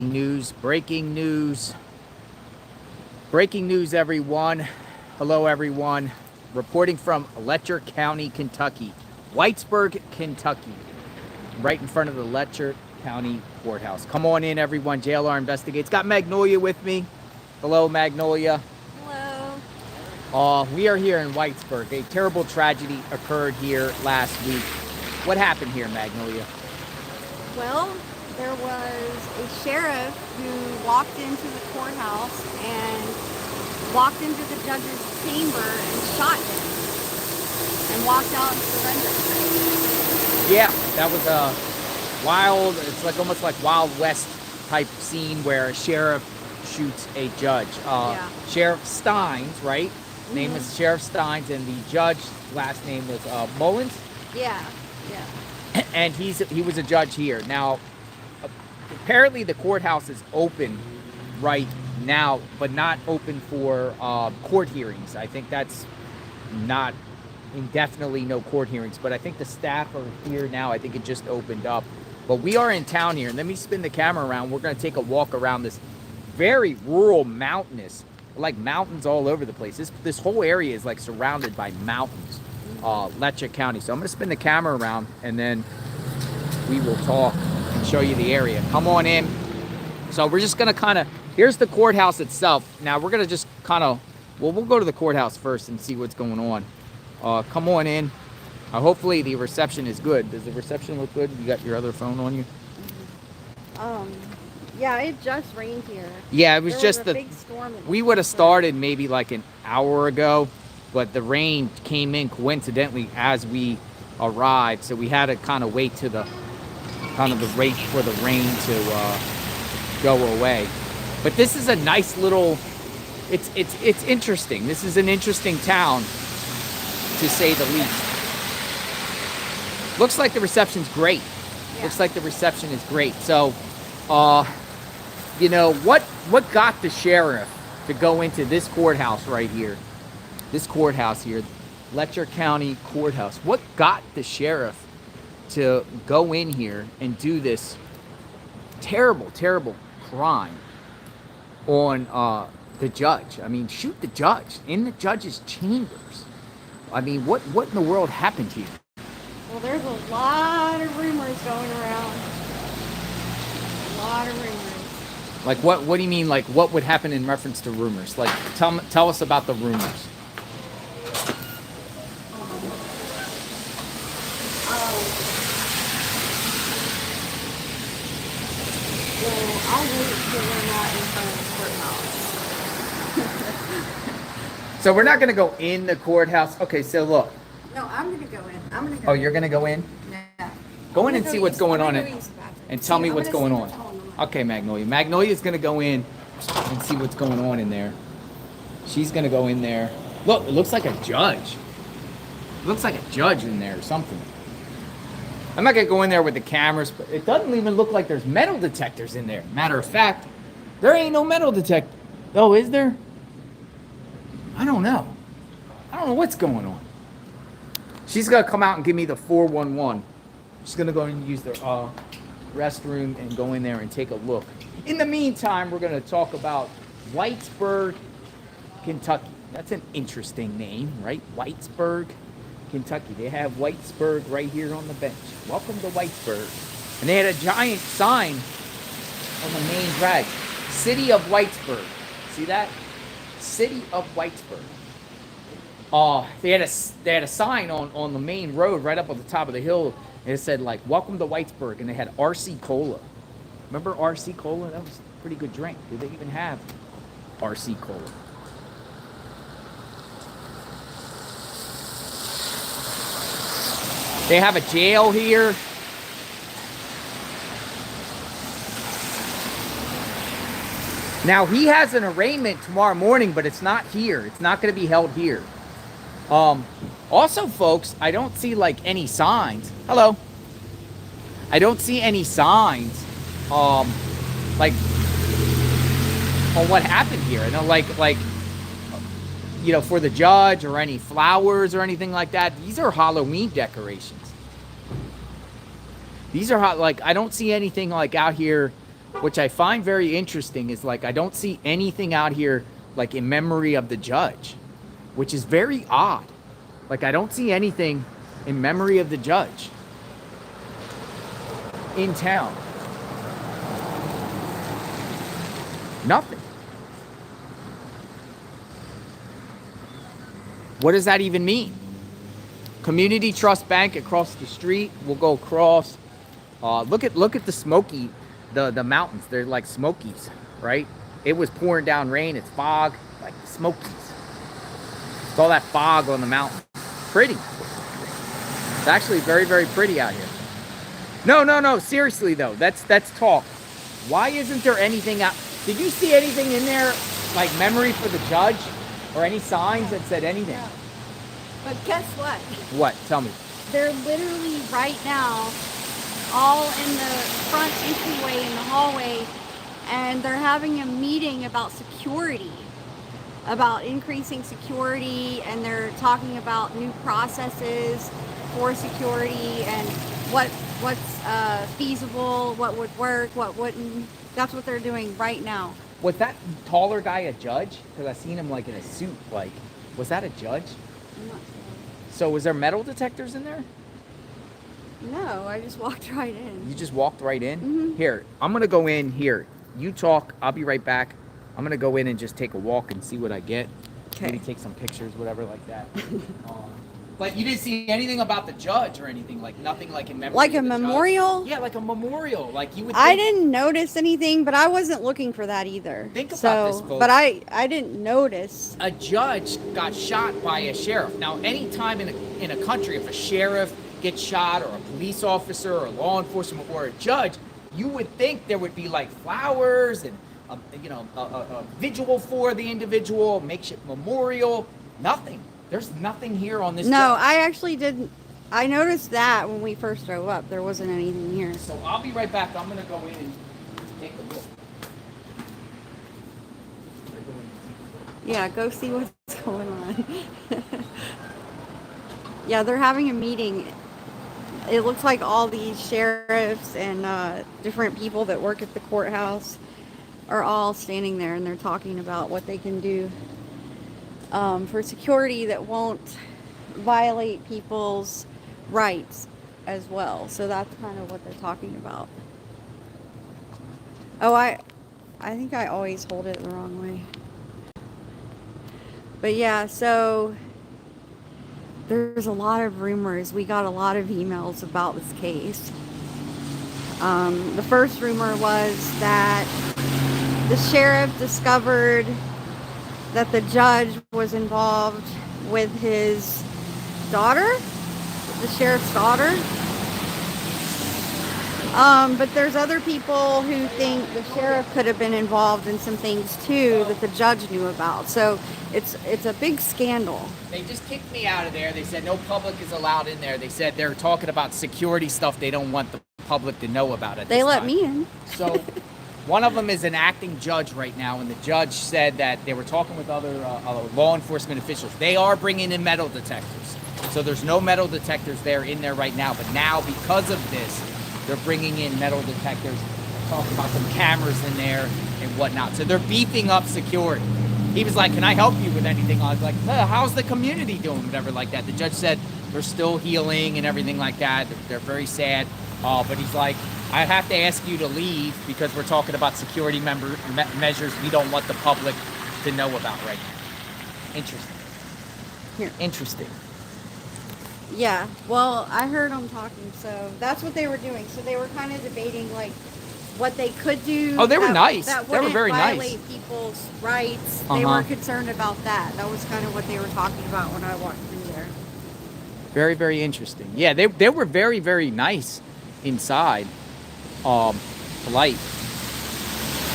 News, breaking news, everyone. Hello, everyone. Reporting from Letcher County, Kentucky, Whitesburg, Kentucky, right in front of the Letcher County Courthouse. Come on in, everyone. JLR Investigates. Got Magnolia with me. Hello, Magnolia. Hello. We are here in Whitesburg. A terrible tragedy occurred here last week. What happened here, Magnolia? Well, there was a sheriff who walked into the courthouse and walked into the judge's chamber and shot him and walked out and surrendered. Yeah, that was a wild, it's like almost like Wild West type scene where a sheriff shoots a judge. Sheriff Stines, right? Mm-hmm. Name is Sheriff Stines, and the judge last name was Mullins. Yeah. And he was a judge here. Now, apparently the courthouse is open right now, but not open for court hearings. I think that's not indefinitely no court hearings, but I think the staff are here now. I think it just opened up. But we are in town here, and let me spin the camera around. We're going to take a walk around this very rural, mountainous, like mountains all over the place. This whole area is like surrounded by mountains, Letcher County. So I'm going to spin the camera around, and then we will talk and show you the area. Come on in. So we're just going to kind of, here's the courthouse itself. Now we're going to just kind of, well, we'll go to the courthouse first and see what's going on. Come on in. Hopefully the reception is good. Does the reception look good? You got your other phone on you? Yeah, it just rained here. Yeah, it was There just was a big storm. we would have started maybe like an hour ago, but the rain came in coincidentally as we arrived, so we had to kind of wait to the wait for the rain to go away. But this is a nice little, it's interesting. This is an interesting town, to say the least. Looks like the reception's great. Yeah. Looks like the reception is great. So, you know, what got the sheriff to go into this courthouse right here? This courthouse here, Letcher County Courthouse. What got the sheriff to go in here and do this terrible, terrible crime on the judge? I mean, shoot the judge in the judge's chambers. I mean, what in the world happened here? Well, there's a lot of rumors going around. A lot of rumors. Like what do you mean? Like what would happen in reference to rumors? Like tell us about the rumors. Well, I'll wait till we're not in front of the courthouse. So we're not going to go in the courthouse. Okay, so look. No, I'm going to go in. Oh, you're going to go in? Yeah. Go in and see what's going on and tell me what's going on. Okay, Magnolia. Magnolia's going to go in and see what's going on in there. She's going to go in there. Look, it looks like a judge. It looks like a judge in there or something. I'm not going to go in there with the cameras, but it doesn't even look like there's metal detectors in there. Matter of fact, there ain't no metal detector. Oh, is there? I don't know. I don't know what's going on. She's going to come out and give me the 411. She's going to go and use the restroom and go in there and take a look. In the meantime, we're going to talk about Whitesburg, Kentucky. That's an interesting name, right? Whitesburg, Kentucky. They have Whitesburg right here on the bench. Welcome to Whitesburg. And they had a giant sign on the main drag. City of Whitesburg. See that? City of Whitesburg. They had a sign on the main road right up on the top of the hill, and it said like "Welcome to Whitesburg," and they had RC Cola. Remember RC Cola? That was a pretty good drink. Did they even have RC Cola? They have a jail here. Now he has an arraignment tomorrow morning, but it's not here. It's not going to be held here. Also, folks, I don't see like any signs. Hello. I don't see any signs, like on what happened here. I know, like, you know, for the judge or any flowers or anything like that. These are Halloween decorations. These are hot. Like, I don't see anything like out here which I find very interesting, is like I don't see anything out here like in memory of the judge, which is very odd. Like I don't see anything in memory of the judge in town. Nothing. What does that even mean? Community Trust Bank across the street. We'll go across. Look at the smoky, the mountains. They're like smokies, right? It was pouring down rain. It's fog, like the Smokies. It's all that fog on the mountain. Pretty. It's actually very, very pretty out here. No. Seriously though, that's talk. Why isn't there anything out? Did you see anything in there, like memory for the judge, or any signs that said anything? Yeah. But guess what? What? Tell me. They're literally right now all in the front entryway in the hallway, and they're having a meeting about security, about increasing security, and they're talking about new processes for security and what's feasible, what would work, what wouldn't. That's what they're doing right now. Was that taller guy a judge? Because I seen him like in a suit. Like, was that a judge? I'm not sure. So was there metal detectors in there? No, I just walked right in. You just walked right in? Mm-hmm. Here, I'm going to go in here. You talk. I'll be right back. I'm going to go in and just take a walk and see what I get. Okay. Maybe take some pictures, whatever like that. But you didn't see anything about the judge or anything, like nothing like in memory Like of a the judge? memorial? Yeah, like a memorial. Like you would I think- didn't notice anything, but I wasn't looking for that either. Think about this, folks. But I didn't notice. A judge got shot by a sheriff. Now, anytime in a country, if a sheriff gets shot, or a police officer, or law enforcement, or a judge, you would think there would be like flowers and a vigil for the individual, makeshift memorial. Nothing. There's nothing here on this. No, judge. I actually didn't. I noticed that when we first drove up. There wasn't anything here. So I'll be right back. I'm gonna go in and take a look. Yeah, go see what's going on. Yeah, they're having a meeting. It looks like all these sheriffs and different people that work at the courthouse are all standing there, and they're talking about what they can do for security that won't violate people's rights as well. So that's kind of what they're talking about. Oh, I think I always hold it the wrong way. But yeah, so there's a lot of rumors. We got a lot of emails about this case. The first rumor was that the sheriff discovered that the judge was involved with his daughter, the sheriff's daughter. But there's other people who think the sheriff could have been involved in some things too that the judge knew about. So it's a big scandal. They just kicked me out of there. They said no public is allowed in there. They said they're talking about security stuff they don't want the public to know about it. They let me in. So one of them is an acting judge right now, and the judge said that they were talking with other law enforcement officials. They are bringing in metal detectors. So there's no metal detectors in there right now. But now, because of this, they're bringing in metal detectors. They're talking about some cameras in there and whatnot. So they're beefing up security. He was like, can I help you with anything? I was like, how's the community doing? Whatever like that. The judge said they're still healing and everything like that. They're very sad. But he's like, I have to ask you to leave because we're talking about security measures we don't want the public to know about right now. Interesting. Here. Interesting. Yeah, well, I heard them talking, so that's what they were doing. So they were kind of debating, like, what they could do. Oh, they were nice. That They were wouldn't very nice. violate people's rights. They were concerned about that. That was kind of what they were talking about when I walked through there. Very, very interesting. Yeah, they were very, very nice inside. Polite.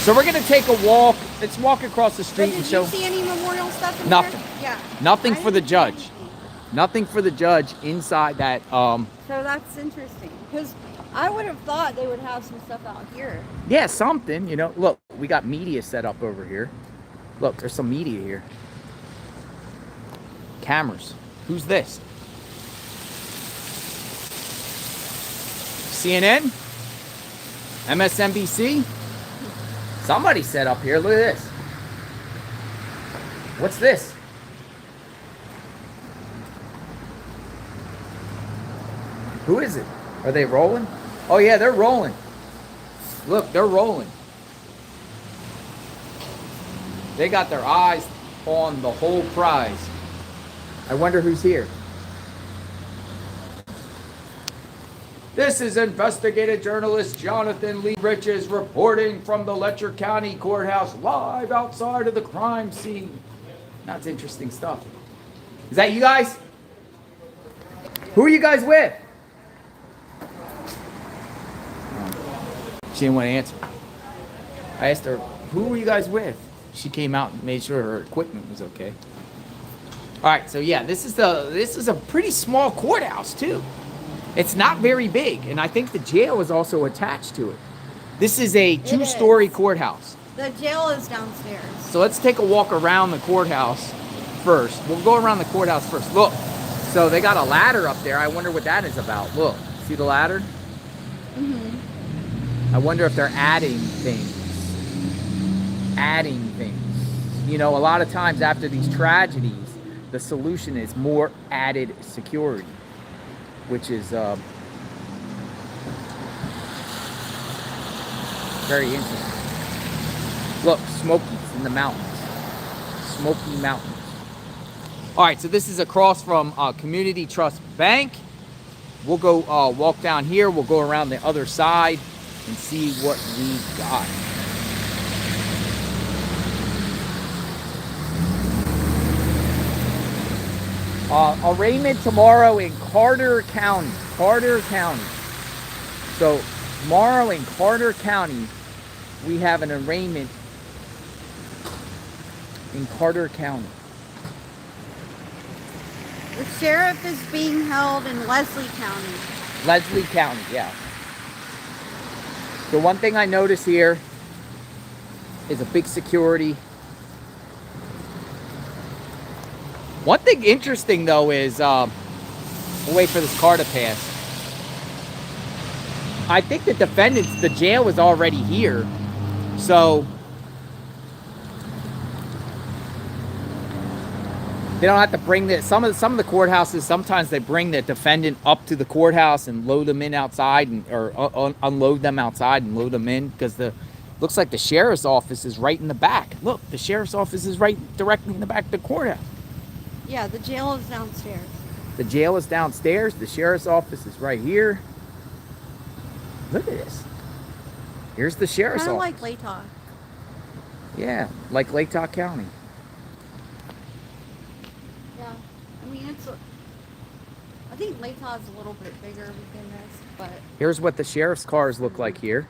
So we're gonna take a walk. Let's walk across the street But and did show. you see any memorial stuff in Nothing. there? Yeah. Nothing I for the didn't see judge. anything. Nothing for the judge inside that. So that's interesting because I would have thought they would have some stuff out here. Yeah, something. Look, we got media set up over here. Look, there's some media here. Cameras. Who's this? CNN? MSNBC? Somebody set up here. Look at this. What's this? Who is it? Are they rolling? Oh yeah, they're rolling. Look, they're rolling. They got their eyes on the whole prize. I wonder who's here. This is investigative journalist Jonathan Lee Riches reporting from the Letcher County Courthouse live outside of the crime scene. That's interesting stuff. Is that you guys? Who are you guys with? She didn't want to answer. I asked her, who were you guys with? She came out and made sure her equipment was okay. All right, so yeah, this is a pretty small courthouse too. It's not very big, and I think the jail is also attached to it. This is a two-story courthouse. The jail is downstairs. So let's take a walk around the courthouse first. We'll go around the courthouse first. Look, so they got a ladder up there. I wonder what that is about. Look, see the ladder? Mm-hmm. I wonder if they're adding things. You know, a lot of times after these tragedies, the solution is more added security, which is very interesting. Look, Smokies in the mountains. Smoky Mountains. All right, so this is across from Community Trust Bank. We'll go walk down here. We'll go around the other side and see what we got. Arraignment tomorrow in Carter County. So tomorrow in Carter County, we have an arraignment in Carter County. The sheriff is being held in Leslie County. Leslie County, yeah. The one thing I notice here is a big security. One thing interesting though is, we'll wait for this car to pass. I think the defendants, the jail is already here. So they don't have to bring the, some of the courthouses, sometimes they bring the defendant up to the courthouse and load them in outside, and or unload them outside and load them in, because the looks like the sheriff's office is right in the back. Look, the sheriff's office is right directly in the back of the courthouse. Yeah, the jail is downstairs. The jail is downstairs. The sheriff's office is right here. Look at this. Here's the sheriff's office. Kind of like Latah. Yeah, like Latah County. Yeah, I mean I think Latah is a little bit bigger than this, but Here's what the sheriff's cars look like here.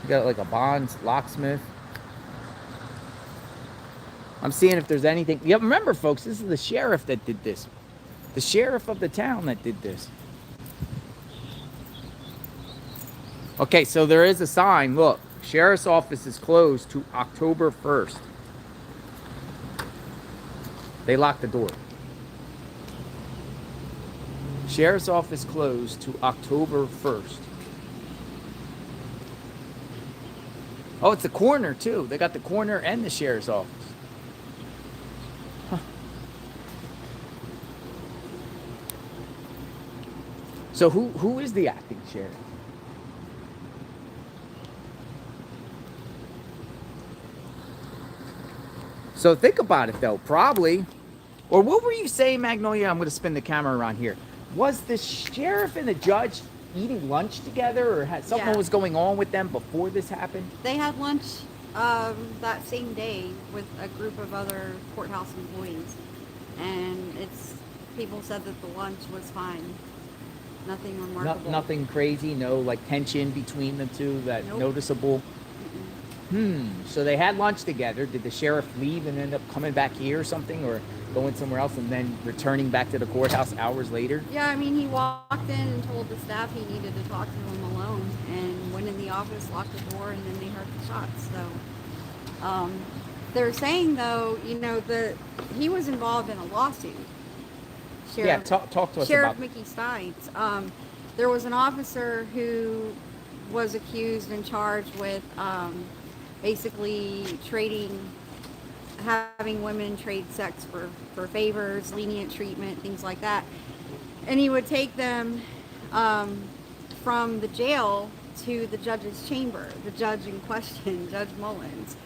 You got like a Bonds locksmith. I'm seeing if there's anything. Yeah, remember, folks, this is the sheriff that did this. The sheriff of the town that did this. Okay, so there is a sign. Look, sheriff's office is closed to October 1st. They locked the door. Sheriff's office closed to October 1st. Oh, it's the coroner too. They got the coroner and the sheriff's office. Huh. So who is the acting sheriff? So think about it though, probably. Or what were you saying, Magnolia? I'm going to spin the camera around here. Was the sheriff and the judge eating lunch together, or had something was going on with them before this happened? they had lunch that same day with a group of other courthouse employees, and people said that the lunch was fine. Nothing remarkable. Nothing crazy, no like tension between the two that noticeable. So they had lunch together. Did the sheriff leave and end up coming back here or something, or going somewhere else and then returning back to the courthouse hours later? Yeah, I mean, he walked in and told the staff he needed to talk to him alone, and went in the office, locked the door, and then they heard the shots. So They're saying though, he was involved in a lawsuit. Yeah, talk to us Sheriff about Mickey Stines. There was an officer who was accused and charged with basically having women trade sex for favors, lenient treatment, things like that. And he would take them from the jail to the judge's chamber, the judge in question, Judge Mullins.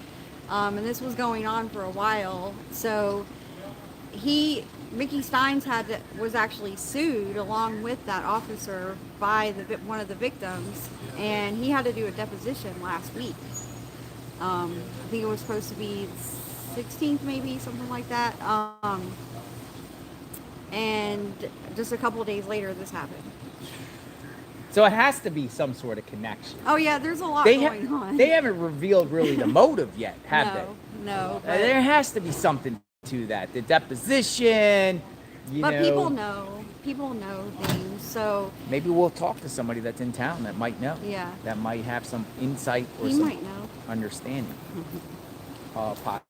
And this was going on for a while. So Mickey Stines was actually sued along with that officer by one of the victims, and he had to do a deposition last week. I think it was supposed to be 16th, maybe something like that. And just a couple of days later, this happened. So it has to be some sort of connection. Oh yeah, there's a lot going on. They haven't revealed really the motive yet, have they? No. There has to be something to that. The deposition, But people know things, so maybe we'll talk to somebody that's in town that might know. Yeah. That might have some insight or he some might know. understanding. Possibly.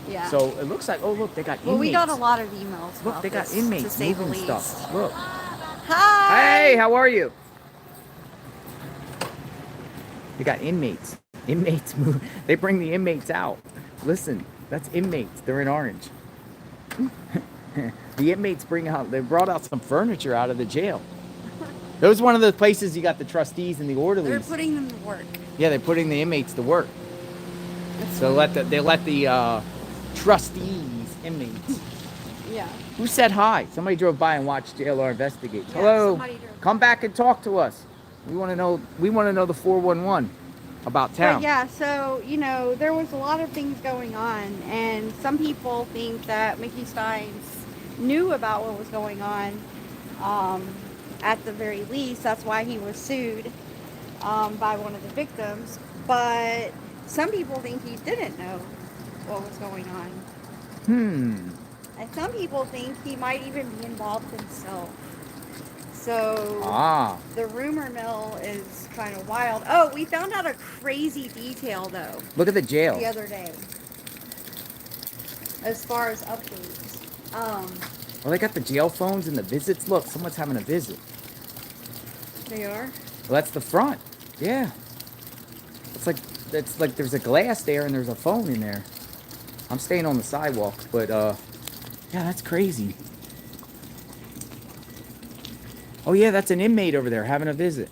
Yeah. So it looks like, look, they got inmates. Well, we got a lot of emails. Look, they got inmates to say the moving least. stuff. Look. Hi. Hey, how are you? They got inmates. Inmates move. They bring the inmates out. Listen, that's inmates. They're in orange. The inmates they brought out some furniture out of the jail. That was one of the places you got the trustees and the orderlies. They're putting them to work. Yeah, they're putting the inmates to work. So they let the trustees, inmates. Yeah. Who said hi? Somebody drove by and watched JLR Investigates. Yeah, Hello. somebody drove Come back and talk to us. We want to know. We want to know the 411 about town. But yeah, so there was a lot of things going on, and some people think that Mickey Stines knew about what was going on. At the very least, that's why he was sued by one of the victims. But some people think he didn't know what was going on. And some people think he might even be involved himself. So the rumor mill is kind of wild. Oh, we found out a crazy detail though. Look at the jail. The other day. As far as updates. Well, they got the jail phones and the visits. Look, someone's having a visit. They are? Well, that's the front. Yeah. It's like there's a glass there and there's a phone in there. I'm staying on the sidewalk, but yeah, that's crazy. Oh yeah, that's an inmate over there having a visit.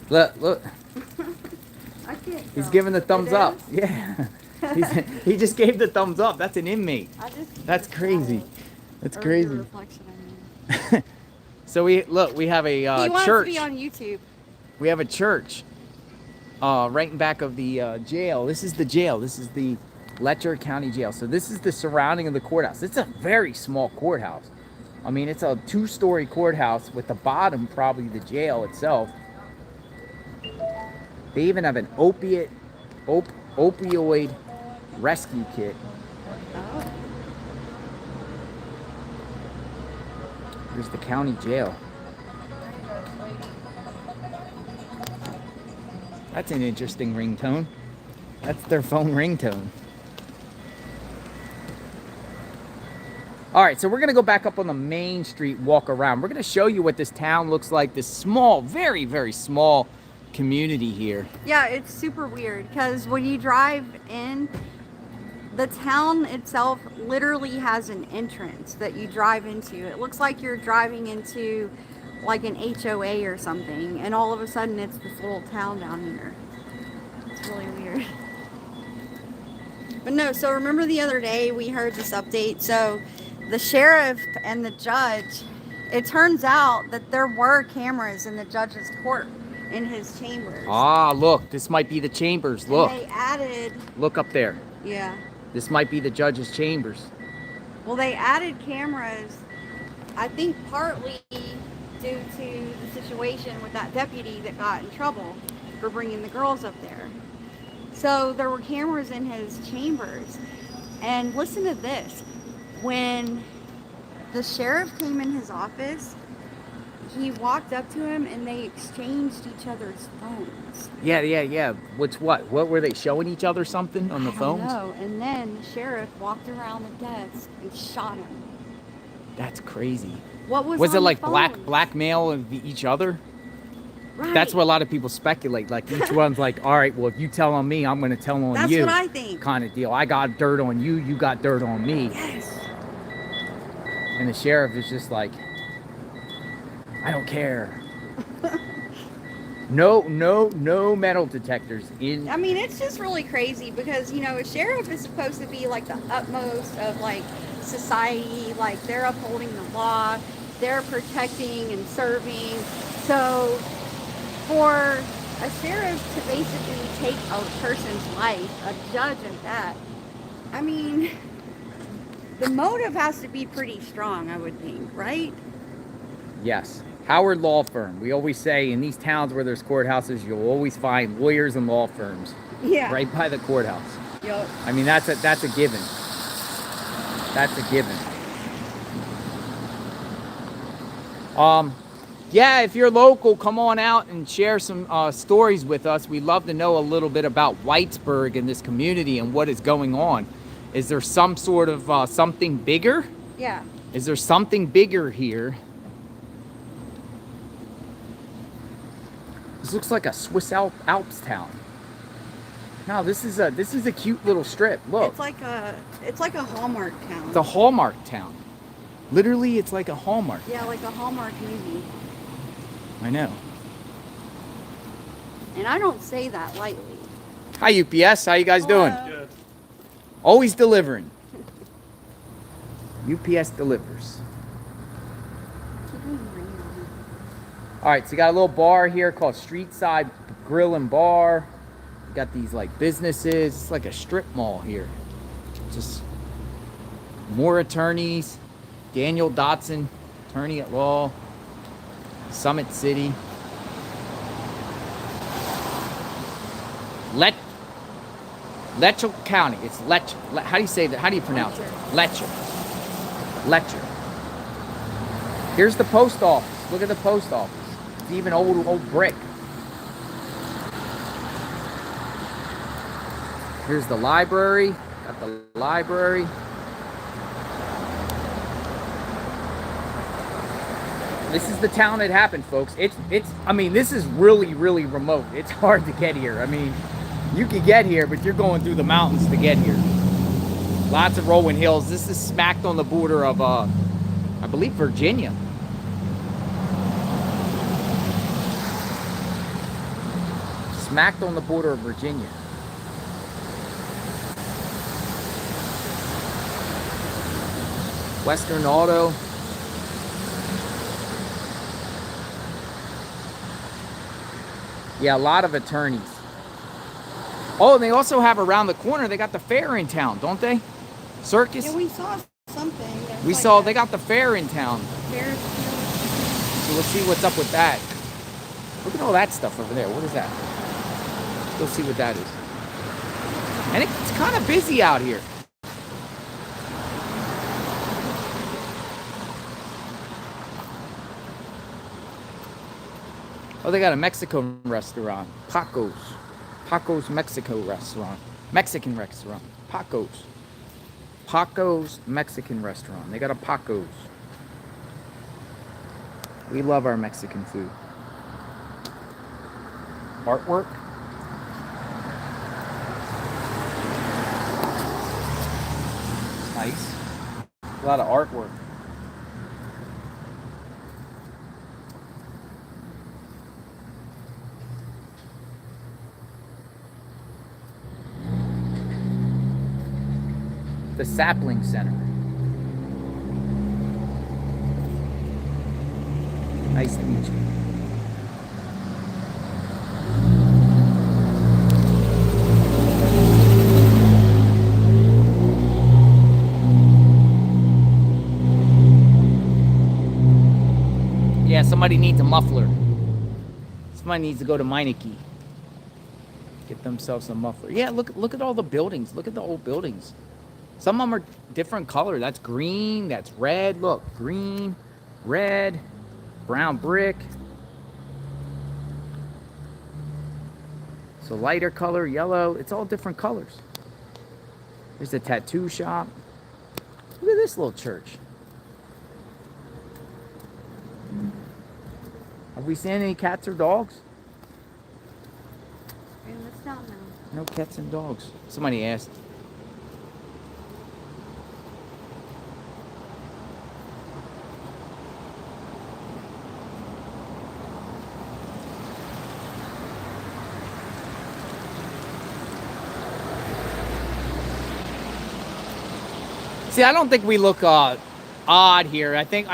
Look. I can't. He's giving the thumbs up. Yeah. He just gave the thumbs up. That's an inmate. That's crazy. That's crazy. So we have a he wants church. to be on YouTube. We have a church right in back of the jail. This is the jail. This is the Letcher County Jail. So this is the surrounding of the courthouse. It's a very small courthouse. I mean, it's a 2-story courthouse with the bottom probably the jail itself. They even have an opioid rescue kit. Oh. Here's the county jail. That's an interesting ringtone. That's their phone ringtone. All right, so we're going to go back up on the main street, walk around. We're going to show you what this town looks like, this small, very, very small community here. Yeah, it's super weird because when you drive in, the town itself literally has an entrance that you drive into. It looks like you're driving into like an HOA or something, and all of a sudden it's this little town down here. It's really weird. But no, so remember the other day we heard this update. So the sheriff and the judge, it turns out that there were cameras in the judge's court in his chambers. Ah, look, this might be the chambers. Look. And they added. Look up there. Yeah. This might be the judge's chambers. Well, they added cameras, I think partly due to the situation with that deputy that got in trouble for bringing the girls up there. So there were cameras in his chambers. And listen to this. When the sheriff came in his office, he walked up to him and they exchanged each other's phones. Yeah. What were they showing each other something on the phones? I don't know. And then the sheriff walked around the desk and shot him. That's crazy. What was it on like the phones? blackmail of each other? Right. That's what a lot of people speculate. Like each one's like, all right, well, if you tell on me, I'm going to tell on you. That's what I think. Kind of deal. I got dirt on you, you got dirt on me. Yes. And the sheriff is just like, I don't care. No metal detectors in. I mean, it's just really crazy because, you know, a sheriff is supposed to be like the utmost of like society, like they're upholding the law, they're protecting and serving. So for a sheriff to basically take a person's life, a judge at that, I mean, the motive has to be pretty strong, I would think, right? Yes. Howard Law Firm. We always say in these towns where there's courthouses, you'll always find lawyers and law firms. Yeah. Right by the courthouse. Yep. I mean, that's a given. That's a given. Yeah, if you're local, come on out and share some stories with us. We'd love to know a little bit about Whitesburg and this community and what is going on. Is there some sort of something bigger? Yeah. Is there something bigger here? This looks like a Swiss Alps town. No, this is a cute little strip. Look. It's like a Hallmark town. It's a Hallmark town. Literally, it's like a Hallmark. Yeah, like a Hallmark movie. I know. And I don't say that lightly. Hi UPS, how you guys doing? Good. Always delivering. UPS delivers. All right, so you got a little bar here called Street Side Grill and Bar. You got these like businesses. It's like a strip mall here. Just more attorneys. Daniel Dotson, attorney at law. Summit City. Letcher County. It's Letcher. How do you say that? How do you pronounce it? Letcher. Letcher. Here's the post office. Look at the post office. It's even old brick. Here's the library. Got the library. This is the town it happened, folks. I mean, this is really remote. It's hard to get here. I mean, you can get here, but you're going through the mountains to get here. Lots of rolling hills. This is smacked on the border of, I believe, Virginia. Smacked on the border of Virginia. Western Auto. Yeah, a lot of attorneys. Oh, and they also have around the corner, they got the fair in town, don't they? Circus? Yeah, we saw something. We saw, they got the fair in town. Fair. So we'll see what's up with that. Look at all that stuff over there. What is that? Let's see what that is. And it's kind of busy out here. Oh, they got a Mexican restaurant. Paco's Mexico restaurant. Mexican restaurant. Paco's Mexican restaurant. They got a Paco's. We love our Mexican food. Artwork. Nice. A lot of artwork. The Sapling Center. Nice to meet you. Yeah, somebody needs a muffler. Somebody needs to go to Meineke. Get themselves a muffler. Yeah, look at all the buildings. Look at the old buildings. Some of them are different color. That's green. That's red. Look, green, red. brown brick. So lighter color, yellow. It's all different colors. There's a tattoo shop. Look at this little church. Have we seen any cats or dogs? Let's down now. No cats and dogs. Somebody asked. See, I don't think we look odd here. I think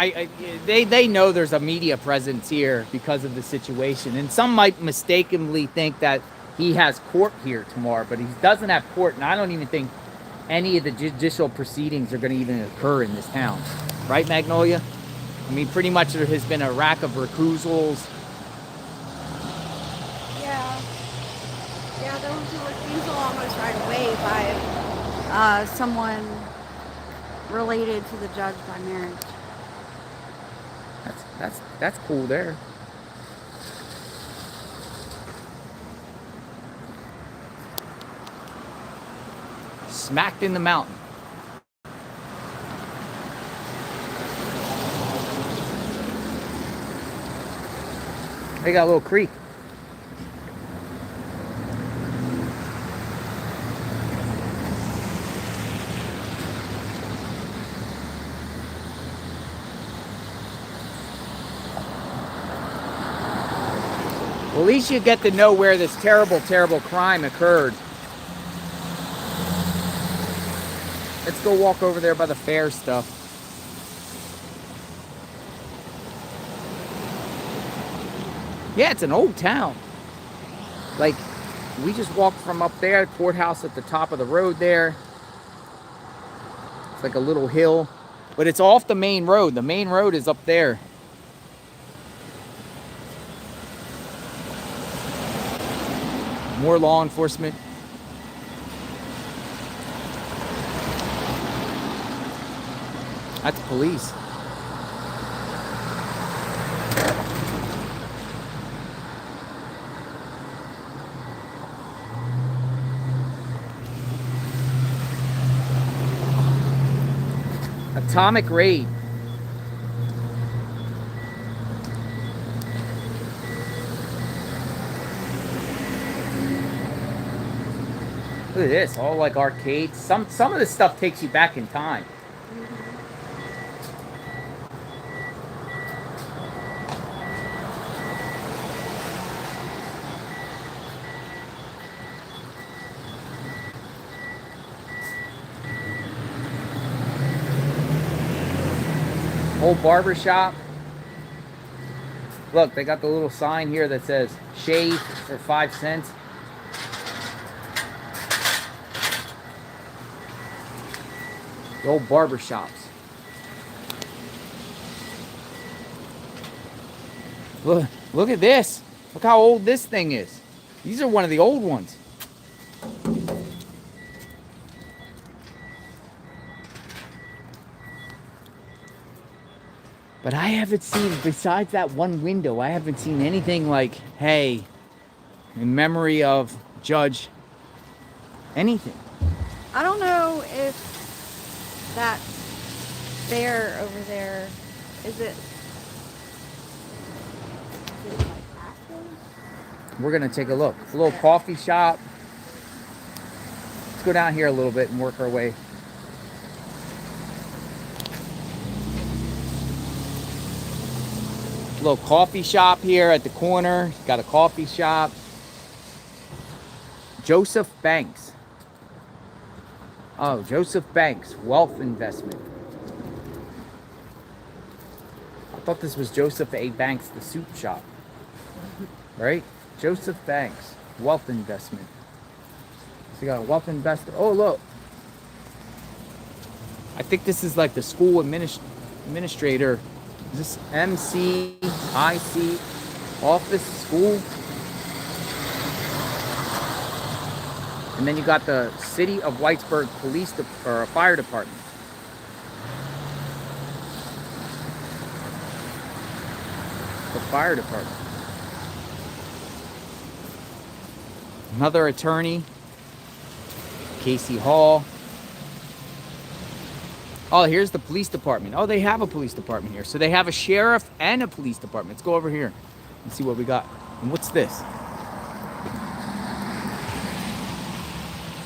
they know there's a media presence here because of the situation, and some might mistakenly think that he has court here tomorrow, but he doesn't have court, and I don't even think any of the judicial proceedings are going to even occur in this town, right, Magnolia? I mean, pretty much there has been a rack of recusals. Yeah, there was a refusal almost right away by someone related to the judge by marriage. That's cool there. Smacked in the mountain. They got a little creek. Well, at least you get to know where this terrible, terrible crime occurred. Let's go walk over there by the fair stuff. Yeah, it's an old town. Like, we just walked from up there, courthouse at the top of the road there. It's like a little hill, but it's off the main road. The main road is up there. More law enforcement. That's police. Atomic raid. Look at this, all like arcades. Some of this stuff takes you back in time. Old barber shop. Look, they got the little sign here that says shave for 5 cents. The old barber shops. Look at this. Look how old this thing is. These are one of the old ones. But I haven't seen, besides that one window, I haven't seen anything like, hey, in memory of Judge, anything. I don't know if that fair over there, is it like active? We're gonna take a look. It's a little coffee shop. Let's go down here a little bit and work our way. Little coffee shop here at the corner. Got a coffee shop. Joseph Banks. Oh, Joseph Banks, wealth investment. I thought this was Joseph A. Banks, the soup shop. Right? Joseph Banks, wealth investment. So you got a wealth investor. Oh, look. I think this is like the school administrator. Is this MCIC office school? And then you got the City of Whitesburg Police or Fire Department. The fire department. Another attorney. Casey Hall. Oh, here's the police department. Oh, they have a police department here. So they have a sheriff and a police department. Let's go over here and see what we got. And what's this?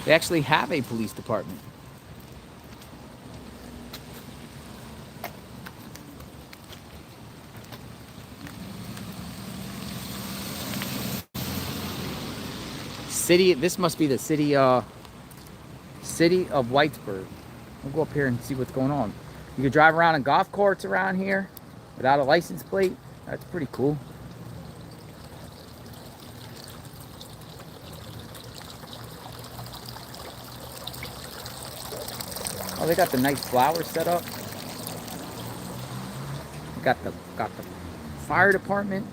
They actually have a police department. This must be the city of Whitesburg. We'll go up here and see what's going on. You can drive around in golf carts around here without a license plate. That's pretty cool. Oh, they got the nice flowers set up. Got the fire department.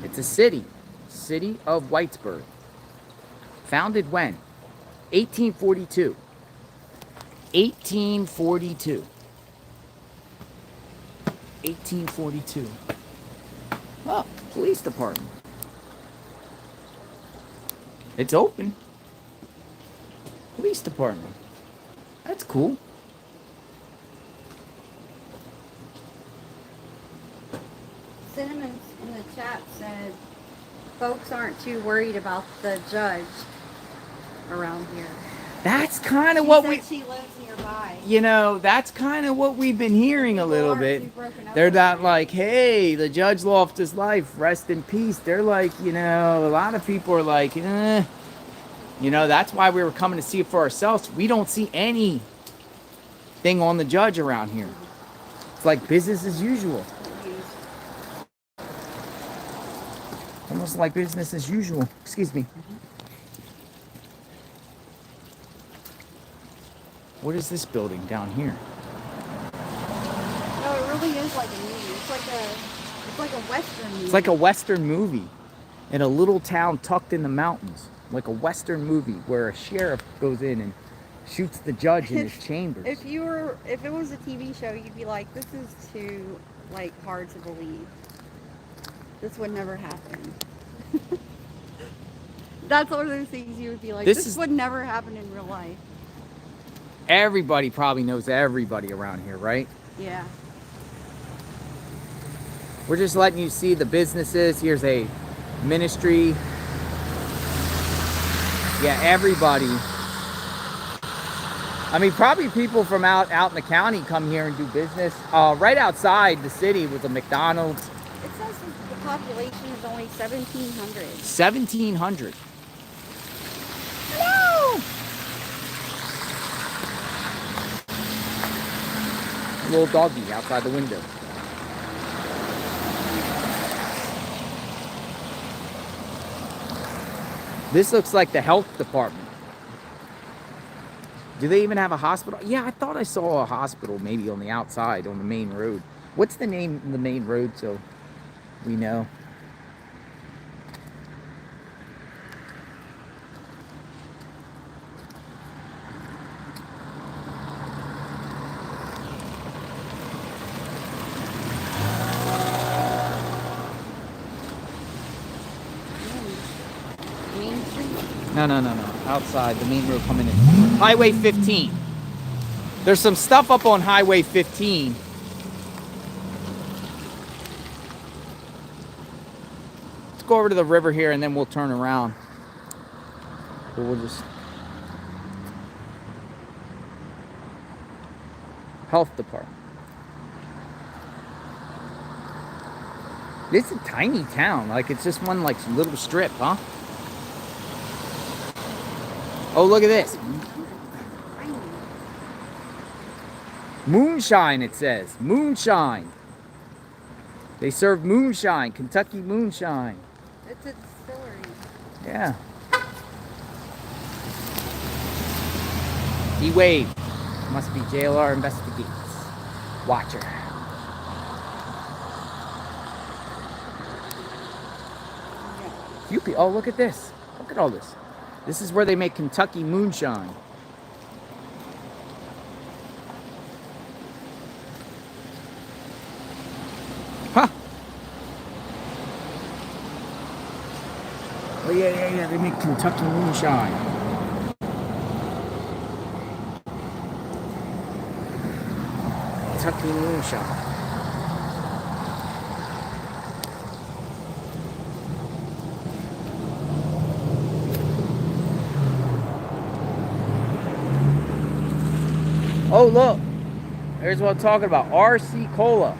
It's a city of Whitesburg. Founded when? 1842. 1842. 1842. Oh, police department. It's open. Police department. That's cool. Cinnamon in the chat said folks aren't too worried about the judge around here. That's kind of what she lives nearby. You know, that's kind of what we've been hearing a little bit. They're not like, hey, the judge lost his life, rest in peace. They're like, you know, a lot of people are like, eh. You know, that's why we were coming to see it for ourselves. We don't see anything on the judge around here. It's like business as usual. Almost like business as usual. Excuse me. What is this building down here? No, it really is like a movie. It's like a Western movie. It's like a Western movie in a little town tucked in the mountains. Like a Western movie where a sheriff goes in and shoots the judge in his chambers. If it was a TV show, you'd be like, this is too hard to believe. This would never happen. That's one of those things you would be like, this would never happen in real life. Everybody probably knows everybody around here, right? Yeah. We're just letting you see the businesses. Here's a ministry. Yeah, everybody. I mean, probably people from out in the county come here and do business. Right outside the city was a McDonald's. It says the population is only 1,700. 1,700. Hello! Little doggy outside the window. This looks like the health department. Do they even have a hospital? Yeah, I thought I saw a hospital maybe on the outside on the main road. What's the name of the main road so we know? No. Outside, the main road coming in. Highway 15. There's some stuff up on Highway 15. Let's go over to the river here and then we'll turn around. So we'll just... Health department. This is a tiny town. Like, it's just one, little strip, huh? Oh, look at this. Moonshine, it says. Moonshine. They serve moonshine. Kentucky moonshine. It's a distillery. Yeah. He waved. Must be JLR investigates. Watcher. Oh, look at this. Look at all this. This is where they make Kentucky moonshine. Huh. Oh, yeah. They make Kentucky moonshine. Kentucky moonshine. Oh, look. There's what I'm talking about. RC Cola.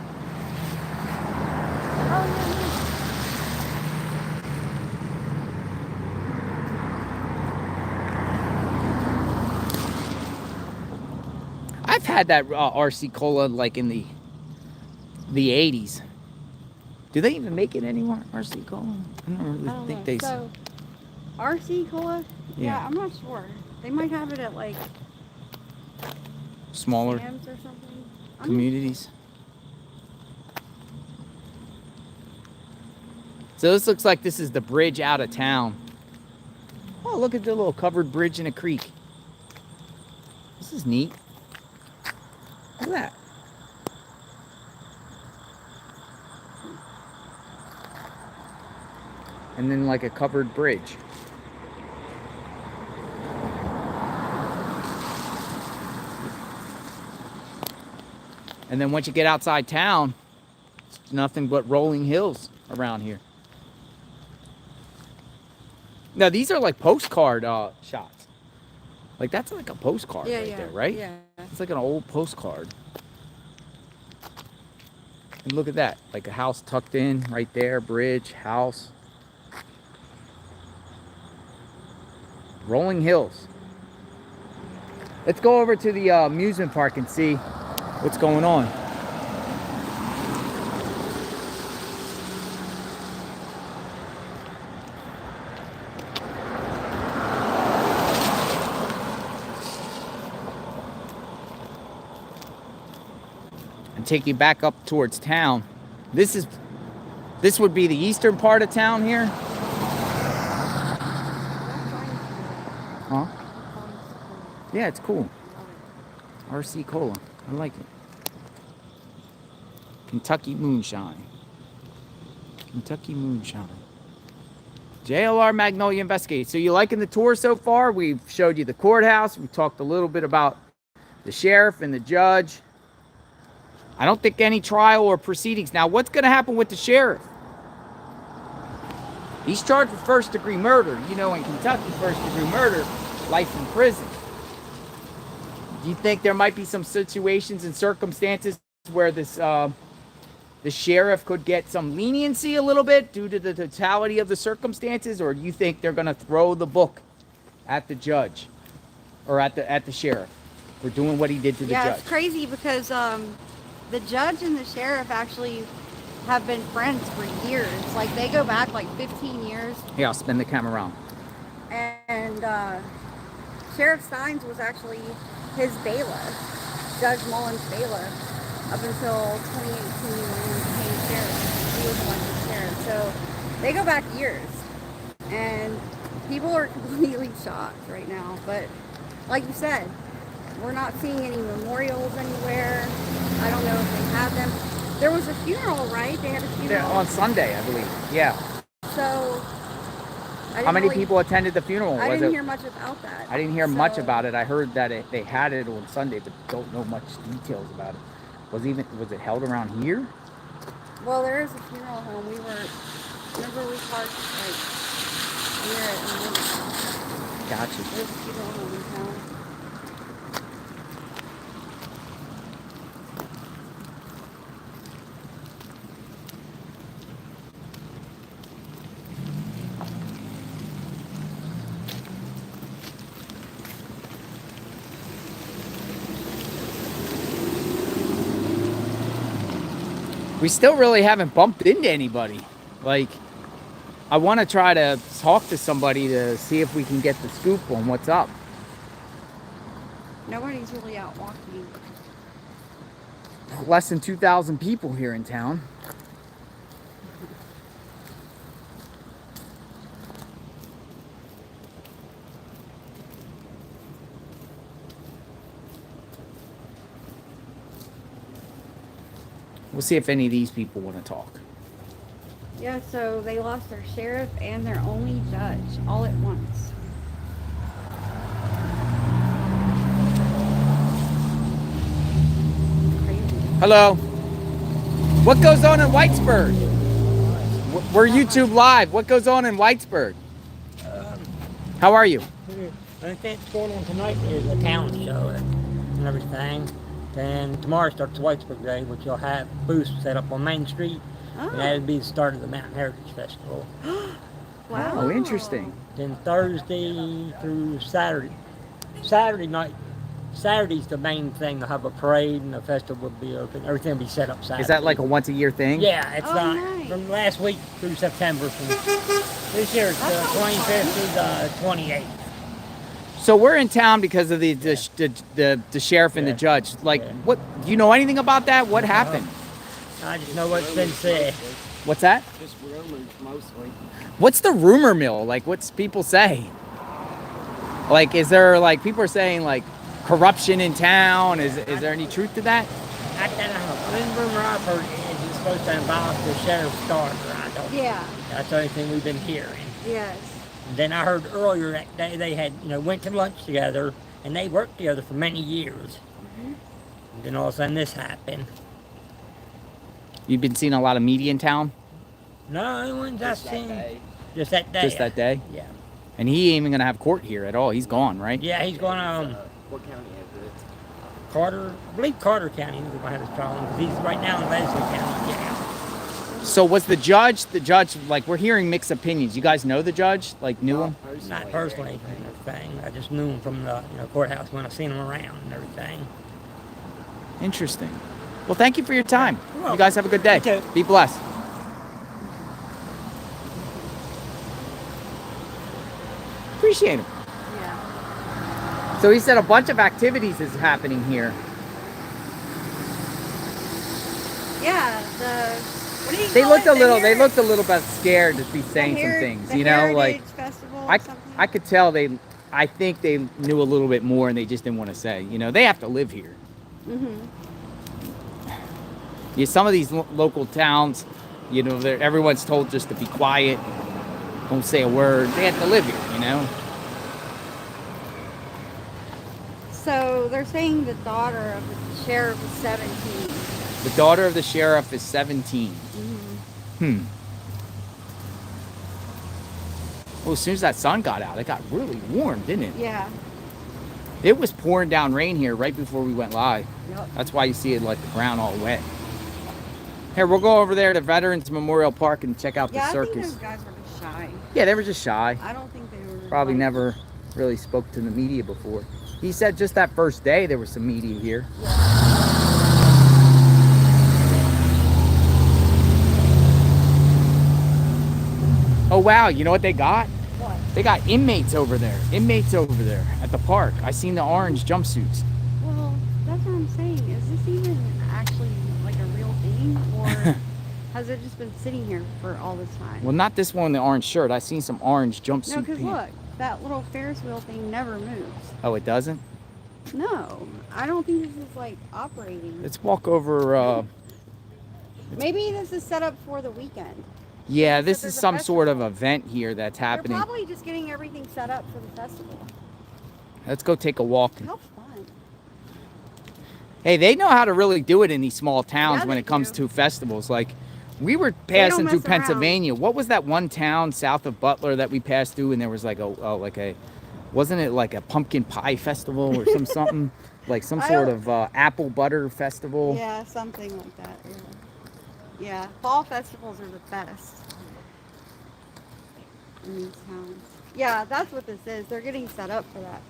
I've had that RC Cola like in the 80s. Do they even make it anymore? RC Cola? I don't really think they. So, RC Cola? Yeah, I'm not sure. They might have it at like smaller Sam's or something. communities. So this looks like this is the bridge out of town. Oh, look at the little covered bridge in a creek. This is neat. Look at that. And then like a covered bridge. And then once you get outside town, it's nothing but rolling hills around here. Now these are like postcard shots. Like that's like a postcard there, right? Yeah. It's like an old postcard. And look at that, like a house tucked in right there, bridge, house. Rolling hills. Let's go over to the amusement park and see what's going on. And take you back up towards town. This would be the eastern part of town here. Huh? Yeah, it's cool. RC Cola. I like it. Kentucky moonshine. Kentucky moonshine. JLR Magnolia Investigate. So you liking the tour so far? We've showed you the courthouse. We talked a little bit about the sheriff and the judge. I don't think any trial or proceedings. Now, what's going to happen with the sheriff? He's charged with first-degree murder. You know, in Kentucky, first-degree murder, life in prison. Do you think there might be some situations and circumstances where this, the sheriff could get some leniency a little bit due to the totality of the circumstances, or do you think they're going to throw the book at the judge or at the sheriff for doing what he did to the judge? Yeah, it's crazy because the judge and the sheriff actually have been friends for years. Like they go back like 15 years. Yeah, I'll spin the camera around. And Sheriff Stines was actually his bailiff, Judge Mullins' bailiff, up until 2018 when he became sheriff. He was elected sheriff. So they go back years. And people are completely shocked right now. But like you said, we're not seeing any memorials anywhere. I don't know if they have them. There was a funeral, right? They had a funeral. Yeah, on Sunday, I believe. Yeah. So, how many people attended the funeral? I didn't hear much about that. I didn't hear much about it. I heard that they had it on Sunday, but don't know much details about it. Was it held around here? Well, there is a funeral home. Remember we parked like near it. Gotcha. There's a funeral home in town. We still really haven't bumped into anybody. Like, I want to try to talk to somebody to see if we can get the scoop on what's up. Nobody's really out walking. Less than 2,000 people here in town. We'll see if any of these people want to talk. Yeah, so they lost their sheriff and their only judge all at once. Crazy. Hello. What goes on in Whitesburg? We're YouTube Live. What goes on in Whitesburg? How are you? I think what's going on tonight is a talent show and everything. Then tomorrow starts Whitesburg Day, which you'll have booths set up on Main Street. Oh. And that'll be the start of the Mountain Heritage Festival. Wow. Oh, interesting. Then Thursday through Saturday night. Saturday's the main thing. They'll have a parade and the festival will be open. Everything will be set up Saturday. Is that like a once-a-year thing? Yeah, it's not nice. from last week through September. This year it's the 25th through the 28th. So we're in town because of the sheriff and the judge. Like, what? Do you know anything about that? What happened? I just know what's been said. What's that? Just rumors mostly. What's the rumor mill? Like, what's people say? Like, is there like people are saying like corruption in town? Is there any truth to that? I don't know. The rumor I've heard is it's supposed to involve the sheriff's daughter. I don't know. Yeah. That's the only thing we've been hearing. Yes. And then I heard earlier that day they had, went to lunch together and they worked together for many years. Mm-hmm. And then all of a sudden this happened. You've been seeing a lot of media in town? No, the ones I've seen. Day. Just that day. Just that day? Yeah. And he ain't even gonna have court here at all. He's gone, right? Yeah, he's going What county is it? Carter, I believe Carter County is going to have his trial because he's right now in Leslie County. Yeah. So was the judge, like, we're hearing mixed opinions. You guys know the judge? Like, knew him? Not personally and everything. I just knew him from the courthouse when I seen him around and everything. Interesting. Well, thank you for your time. You're You welcome. guys have a good day. You too. Be blessed. Appreciate him. Yeah. So he said a bunch of activities is happening here. Yeah. What do you They call looked it? a little. The They looked a little bit scared to be the saying some Her- things. the You know, like Heritage Festival or I something? could tell they. I think they knew a little bit more and they just didn't want to say. You know, they have to live here. Mm-hmm. Yeah, some of these local towns, everyone's told just to be quiet, don't say a word. They have to live here, you know. So they're saying the daughter of the sheriff is 17. The daughter of the sheriff is 17. Mm-hmm. Well, as soon as that sun got out, it got really warm, didn't it? Yeah. It was pouring down rain here right before we went live. Yep. That's why you see it like the ground all wet. Here, we'll go over there to Veterans Memorial Park and check out the Yeah, I think circus. those guys were just shy. Yeah, they were just shy. I don't think they were. Probably like- never really spoke to the media before. He said just that first day there was some media here. Oh wow, you know what they got? What? They got inmates over there. Inmates over there at the park. I seen the orange jumpsuits. Well, that's what I'm saying. Is this even actually like a real thing, or has it just been sitting here for all this time? Well, not this one in the orange shirt. I seen some orange jumpsuit. No, because pants. look, that little Ferris wheel thing never moves. Oh, it doesn't? No, I don't think this is like operating. Let's walk over. Maybe this is set up for the weekend. Yeah, this there's is a some sort of festival. event here that's happening. They're probably just getting everything set up for the festival. Let's go take a walk. How fun. Hey, they know how to really do it in these small towns Yeah, when they it comes do. to festivals. Like, we were don't passing through mess around. Pennsylvania. What was that one town south of Butler that we passed through, and there was wasn't it like a pumpkin pie festival or something like some I sort don't- of apple butter festival? Yeah, something like that. Yeah, fall festivals are the best in these towns. Yeah, that's what this is. They're getting set up for that.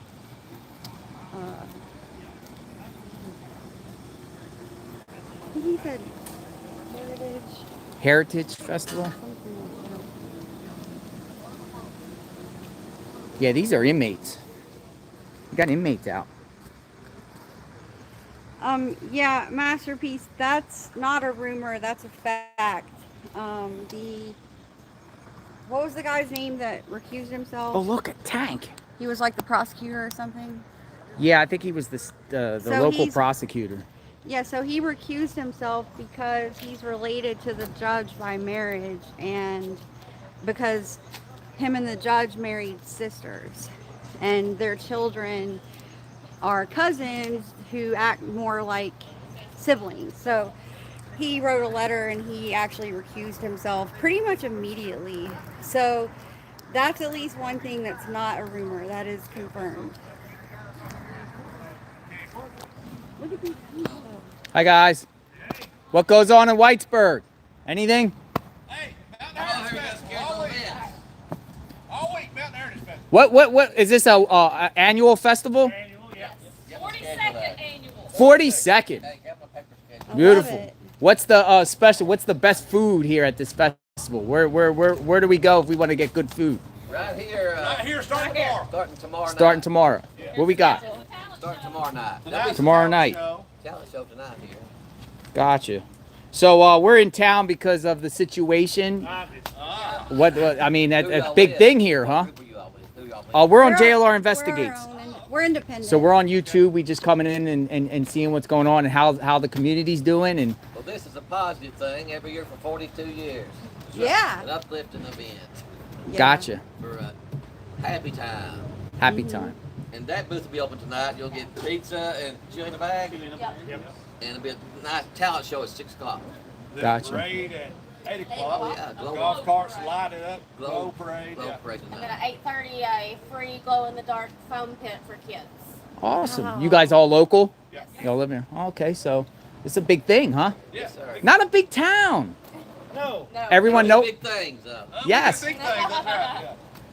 I think he said Heritage Festival. something like Yeah, these are inmates. We got inmates out. that. Yeah, Masterpiece. That's not a rumor. That's a fact. What was the guy's name that recused himself? Oh, look, a tank. He was like the prosecutor or something. Yeah, I think he was the So local he's- prosecutor. Yeah, so he recused himself because he's related to the judge by marriage, and because him and the judge married sisters, and their children are cousins who act more like siblings. So he wrote a letter and he actually recused himself pretty much immediately. So that's at least one thing that's not a rumor. That is confirmed. Look at these people. Hi guys. What goes on in Whitesburg? Anything? Hey, Mountain Heritage Festival, all week. All week, Mountain Heritage Festival. What is this a annual festival? Annual, yeah. 42nd annual. 42nd. I Beautiful. love it. What's the special? What's the best food here at this festival? Where do we go if we want to get good food? Right here. Right here, starting tomorrow. Starting tomorrow night. Starting tomorrow. What we got? Starting tomorrow night. Tonight's Tomorrow the night. show. Talent show tonight here. Gotcha. So we're in town because of the situation. Ah, What I mean, Who that's y'all big with? thing here, huh? Who you all with? Who y'all with? We're on We're- JLR we're Investigates. our own, we're independent. So we're on YouTube. We just coming in and seeing what's going on and how the community's doing and Well, this is a positive thing every year for 42 years. It's Yeah. An uplifting event Yeah. gotcha. for a happy time. Happy time. And that booth will be open tonight. You'll get pizza and chili in a bag. Yep. And it'll be a nice talent show at 6 o'clock. the Gotcha. parade at 8 Oh, o'clock. yeah. Glow, Golf carts lighted up. glow, Glow parade. glow Yeah. parade And then tonight. at 8:30, a free glow-in-the-dark foam pit for kids. Awesome. You guys all local? Yeah. Y'all live here? Okay, so it's a big thing, huh? Yes, sir. Not a big town. No. No. Everyone know. Big things, though. Oh, Yes. Big thing, that's right. Yeah.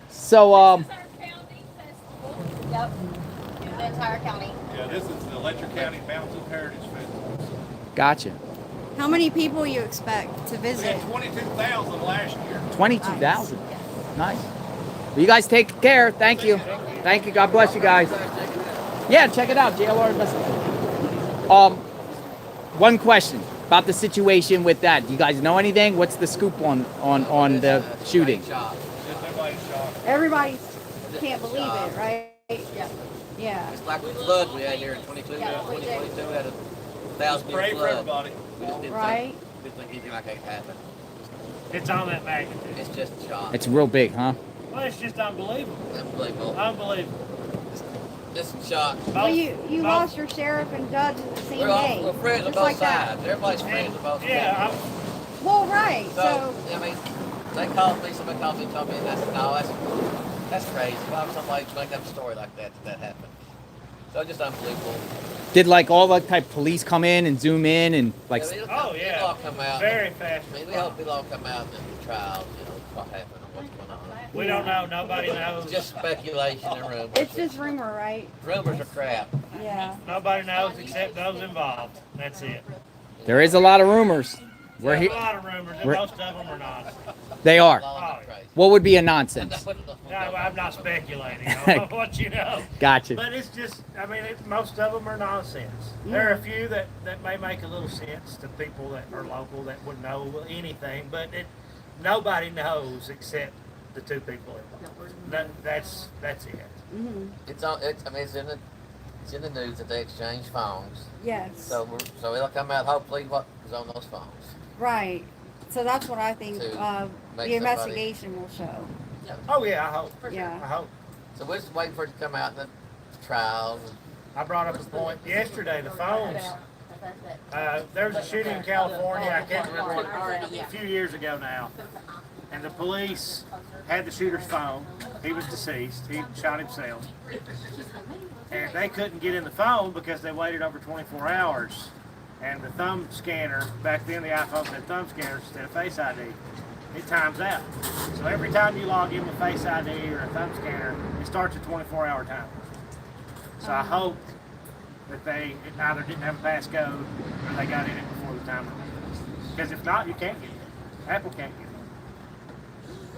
So This is our county festival. Yep. The entire county. Yeah, this is the Letcher County Mountain Heritage Festival. gotcha. How many people you expect to We visit? had 22,000 last year. 22,000. Nice. Well, you guys take care. Thank you. Thank you. God bless you guys. Yeah, check it out. JLR Investigates. One question about the situation with that. Do you guys know anything? What's the scoop on the shooting? Shot. Just everybody's shocked. Everybody can't believe it, right? Yep. Yeah. It's like the flood we had here in 2022. Yeah, we 2022 had a 1,000 year Pray for flood. everybody. We just didn't Right. think anything like that could happen. It's on that magnitude. It's just a shock. It's real big, huh? Well, it's just unbelievable. Unbelievable. Unbelievable. Just a shock. Well, you Both- lost your sheriff and judge in the same We're, all, day. we're friends on Just both like that. sides. Everybody's friends on both sides. Yeah, Well, right. So, I mean, they called me, somebody called me and told me, and I said, no, that's crazy. Why would somebody make up a story like that happened? So just unbelievable. Did like all the type police come in and zoom in and like? Yeah, it'll Oh, come- yeah. It'll all come out. very fast. I mean, we hope it'll all come out in the trials, what happened and what's going on. We don't know. Nobody knows. It's just speculation and rumors. It's just rumor, right? Rumors are crap. Yeah. Nobody knows except those involved. That's it. There is a lot of rumors. We're There's here. a lot of rumors, and we're- most of them are not. They are. Long and Oh. crazy. What would be a nonsense? No, I'm not speculating on what you know. Gotcha. But it's just, I mean, most of them are nonsense. There are a few that may make a little sense to people that are local that would know anything, but nobody knows except the two people involved. That's it. Hmm. It's in the news that they exchange phones. Yes. So it'll come out hopefully what was on those phones. Right. So that's what I think To the make somebody- investigation will show. Oh yeah, I hope. Yeah. I hope. So we're just waiting for it to come out in the trials. I brought up a point yesterday. The phones. There was a shooting in California. I can't remember what, a few years ago now, and the police had the shooter's phone. He was deceased. He shot himself, and they couldn't get in the phone because they waited over 24 hours. And the thumb scanner, back then the iPhones had thumb scanners instead of Face ID. It times out. So every time you log in with Face ID or a thumb scanner, it starts a 24-hour timer. So I hope that they either didn't have a passcode or they got in it before the timer. Because if not, you can't get it. Apple can't get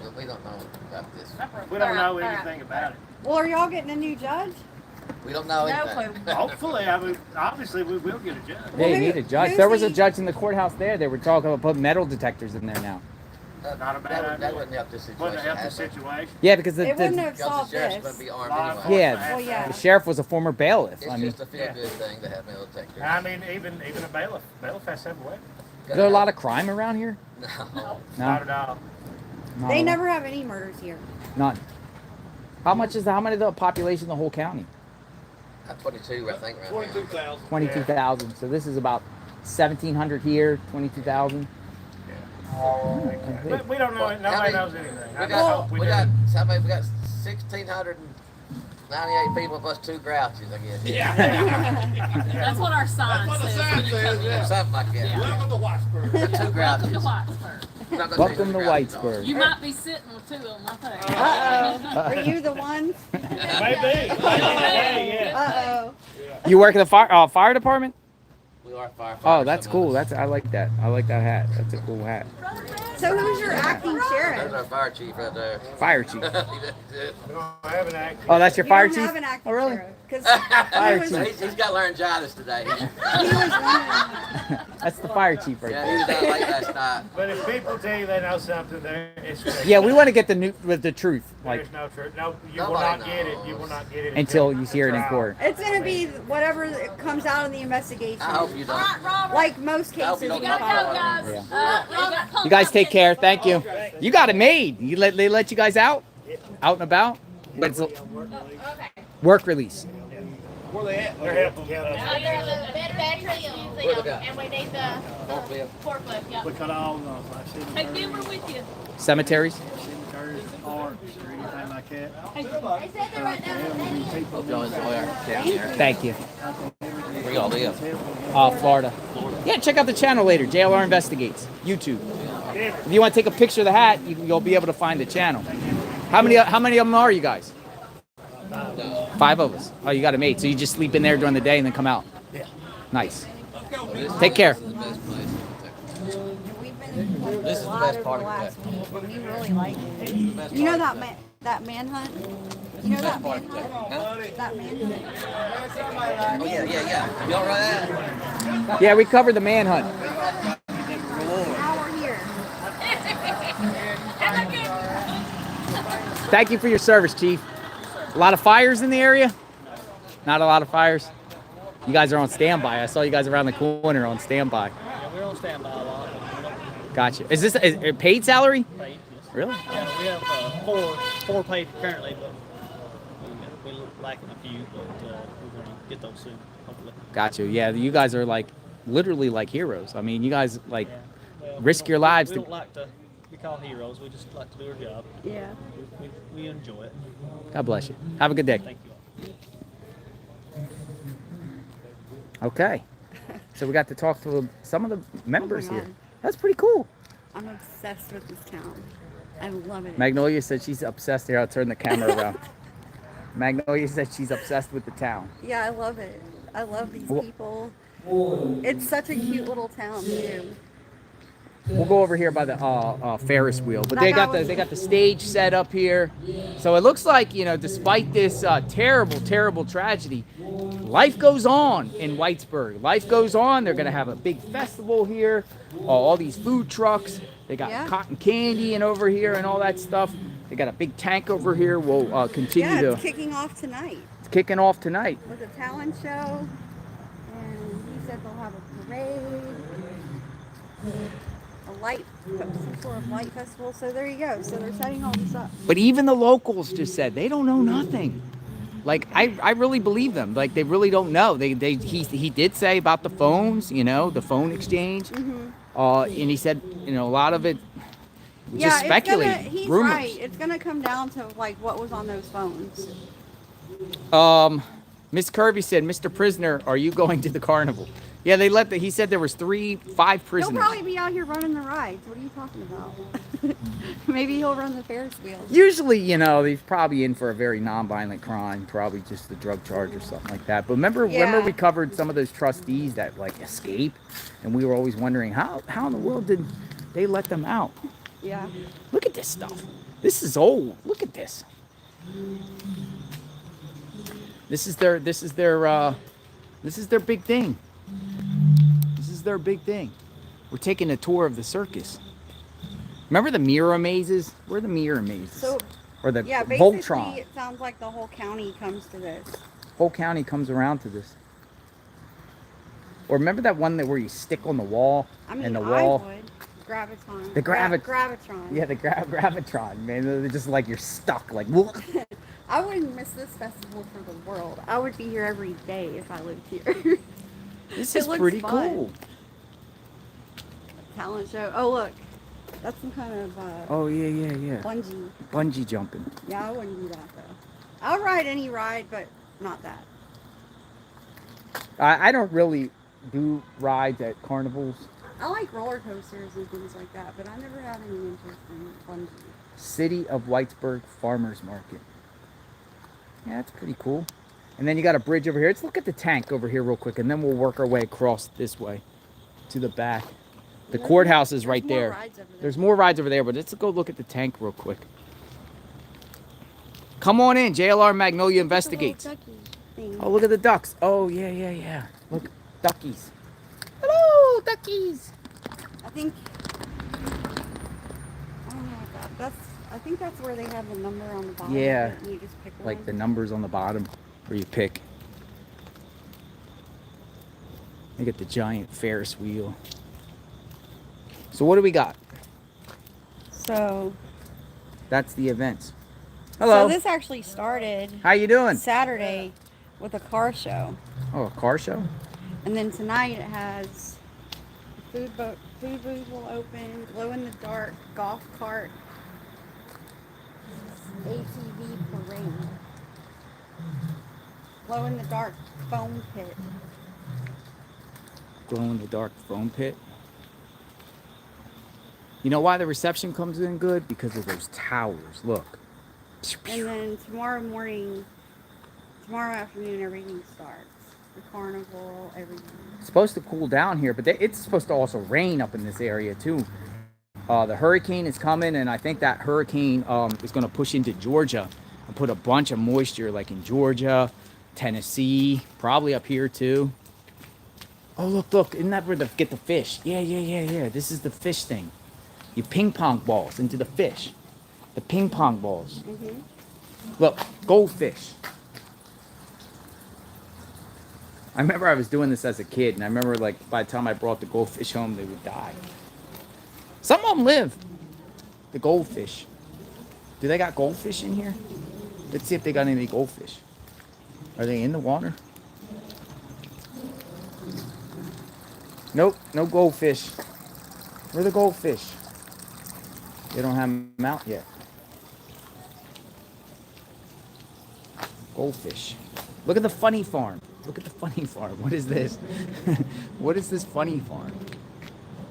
it. We don't know about this. We don't know anything about it. Well, are y'all getting a new judge? We don't know No anything. clue. Hopefully, I mean, obviously we will get a judge. They Well, need a judge. who's There was a the- judge in the courthouse there. They were talking about putting metal detectors in there now. Not a bad idea. That wouldn't help this situation. Wouldn't help the has it? situation. Yeah, because It wouldn't the have Because solved the sheriff's this. going to be armed Law anyway. Yeah. Well, yeah. sheriff was a former bailiff. It's I mean, just a feel-good thing to have me able to take care I of. mean, even a bailiff has to have a weapon. is there a lot of crime around here? No. Not No, at all. not They a lot. never have any murders here. None. How many of the population in the whole county? 22, I think, around here. 22,000. 22,000. So this is about 1,700 here. 22,000. But we don't know. Well, Nobody how knows many- anything. We I just hope got, we do. we got 1,698 people plus 2 grouches, I guess. Yeah. That's what our sign That's what the says. sign says, yeah. Something like that. Welcome to Whitesburg. 2 Welcome grouches. to Whitesburg. Not gonna Welcome take to the grouches off. Whitesburg. You might be sitting with 2 of them, I think. Uh-oh. Are you the one? Maybe. Yeah. Uh-oh. You work at the fire department? We are firefighters. Oh, that's some cool. of us. I like that. I like that hat. That's a cool hat. So who's your acting There's sheriff? our fire chief right there. Fire chief. We don't have an acting. Oh, that's your You fire don't chief? have an acting Oh, really? sheriff. Because Fire he was, chief. He's got laryngitis today. he was wondering. That's the fire chief right Yeah, there. he was out late last night. But if people tell you they know something, it's fake. Yeah, we want to get the truth, like There's no truth. No, you will Nobody not get it. You knows. will not get it until you hear it in trial. court. It's going to be whatever comes out in the investigation. I hope you don't. Like most I hope cases you we don't Go, follow. guys. Yeah. You guys take care. Thank you. You got it made. They let you guys out and about. But it's a work release. Where they at? They're helping. There's a battery museum, and we need the forklift. Yeah. We cut all of those, like Take cemeteries, them with you. Cemeteries. cemeteries, parks, or anything like that. Hey, Elderly people, Hope y'all enjoy our town here. Thank you. Where y'all live? Florida. Yeah, check out the channel later. JLR Investigates. YouTube. If you want to take a picture of the hat, you'll be able to find the channel. How many of them are you guys? 5 of us. Oh, you got it made. So you just sleep in there during the day and then come out. Yeah. Nice. Take care. This is the best place. We've been in Kentucky This is a the lot best over part the of last Kentucky. week, and we really like it. Best You know part that of that manhunt? You know that Best part of manhunt? Kentucky. Huh? That manhunt? Oh, yeah. Y'all run that? Yeah, we covered the manhunt. Now we're here. Thank you for your service, Chief. A lot of fires in the area? Not a lot of fires? You guys are on standby. I saw you guys around the corner on standby. Yeah, we're on standby a lot. Gotcha. Is this a paid salary? Paid, yes. Really? Yeah, we have four paid currently, but we're lacking a few, but we're going to get those soon, hopefully. Gotcha. Yeah, you guys are like literally like heroes. I mean, you guys like Yeah. Well, risk we your don't- lives We to- don't like to be called heroes. We just like to do our job. Yeah. We enjoy it. God bless you. Have a good day. Thank you all. Okay. So we got to talk to some of the members Oh my here. God. That's pretty cool. I'm obsessed with this town. I love it. Magnolia said she's obsessed here. I'll turn the camera around. Magnolia said she's obsessed with the town. Yeah, I love it. I love these Wha- people. It's such a cute little town too. We'll go over here by the Ferris wheel, but That they guy got was- the stage set up here. So it looks like, you know, despite this terrible tragedy, life goes on in Whitesburg. Life goes on. They're gonna have a big festival here. All these food trucks. They got Yeah. cotton candy and over here and all that stuff. They got a big tank over here. We'll continue Yeah, to. it's kicking off tonight It's kicking off tonight. with a talent show, and he said they'll have a parade, some sort of light festival. So there you go. So they're setting all this up. But even the locals just said they don't know nothing. Like I really believe them. Like they really don't know. He did say about the phones, you know, the phone exchange. And he said, you know, a lot of it was just speculating. He's rumors. right. It's gonna come down to like what was on those phones. Miss Kirby said, Mr. Prisoner, are you going to the carnival? Yeah, he said there was 5 He'll prisoners. probably be out here running the rides. What are you talking about? Maybe he'll run the Ferris wheel. Usually, you know, he's probably in for a very non-violent crime, probably just a drug charge or something like that. But remember Yeah. we covered some of those trustees that like escaped, and we were always wondering how in the world did they let them out? Yeah. Look at this stuff. This is old. Look at this. This is their big thing. This is their big thing. We're taking a tour of the circus. Remember the mirror mazes? Where are the mirror mazes? So, or the yeah, basically, Voltron. it sounds like the whole county comes to this. Whole county comes around to this. Or remember that one that where you stick on the wall? I mean, and the wall? I would. Gravitron. The Gravitron. Yeah, the Gravitron, man. They're just like you're stuck. Like, I wouldn't miss this festival for the world. I would be here every day if I lived here. this It is looks pretty fun. cool. Talent show. Oh, look. That's some kind of Oh, yeah. bungee. Bungee jumping. Yeah, I wouldn't do that, though. I'll ride any ride, but not that. I don't really do rides at carnivals. I like roller coasters and things like that, but I never had any interest in bungee. City of Whitesburg Farmers Market. Yeah, that's pretty cool. And then you got a bridge over here. Let's look at the tank over here real quick, and then we'll work our way across this way to the back. The courthouse is right there. There's more rides over there, but let's go look at the tank real quick. Come on in. JLR Magnolia Investigates. Oh, look at the ducks. Oh, yeah. Look, duckies. Hello, duckies. I think. I don't know what that's. I think that's where they have the number on the bottom. Yeah. Of it, and you just pick Like one. the numbers on the bottom where you pick. Look at the giant Ferris wheel. So what do we got? So. That's the events. Hello. So this actually started How you doing? Saturday with a car show, Oh, a car show? and then tonight it has food booth will open, glow in the dark golf cart, ATV parade, glow in the dark foam pit. Glow in the dark foam pit. You know why the reception comes in good? Because of those towers. Look. And then tomorrow afternoon, everything starts. The carnival, everything. It's supposed to cool down here, but it's supposed to also rain up in this area too. The hurricane is coming, and I think that hurricane is going to push into Georgia and put a bunch of moisture, like in Georgia, Tennessee, probably up here too. Oh, look! Isn't that where they get the fish? Yeah. This is the fish thing. You ping pong balls into the fish. The ping pong balls. Mm-hmm. Look, goldfish. I remember I was doing this as a kid, and I remember like by the time I brought the goldfish home, they would die. Some of them live. The goldfish. Do they got goldfish in here? Let's see if they got any goldfish. Are they in the water? Nope, no goldfish. Where are the goldfish? They don't have them out yet. Goldfish. Look at the funny farm. Look at the funny farm. What is this? What is this funny farm?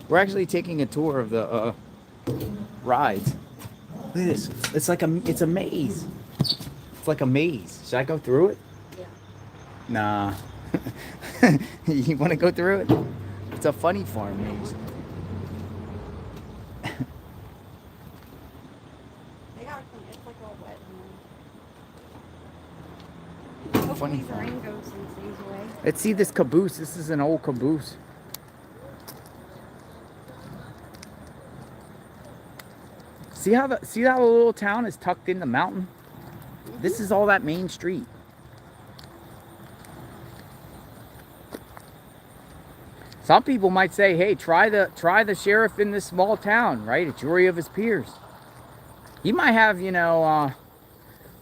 We're actually taking a tour of the rides. Look at this. It's like it's a maze. It's like a maze. Should I go through it? Yeah. Nah. You want to go through it? It's a funny farm maze. It's like all wet. Hopefully Funny the farm. rain goes and stays away. Let's see this caboose. This is an old caboose. See how the little town is tucked in the mountain? This is all that main street. Some people might say, "Hey, try the sheriff in this small town, right? A jury of his peers. He might have, a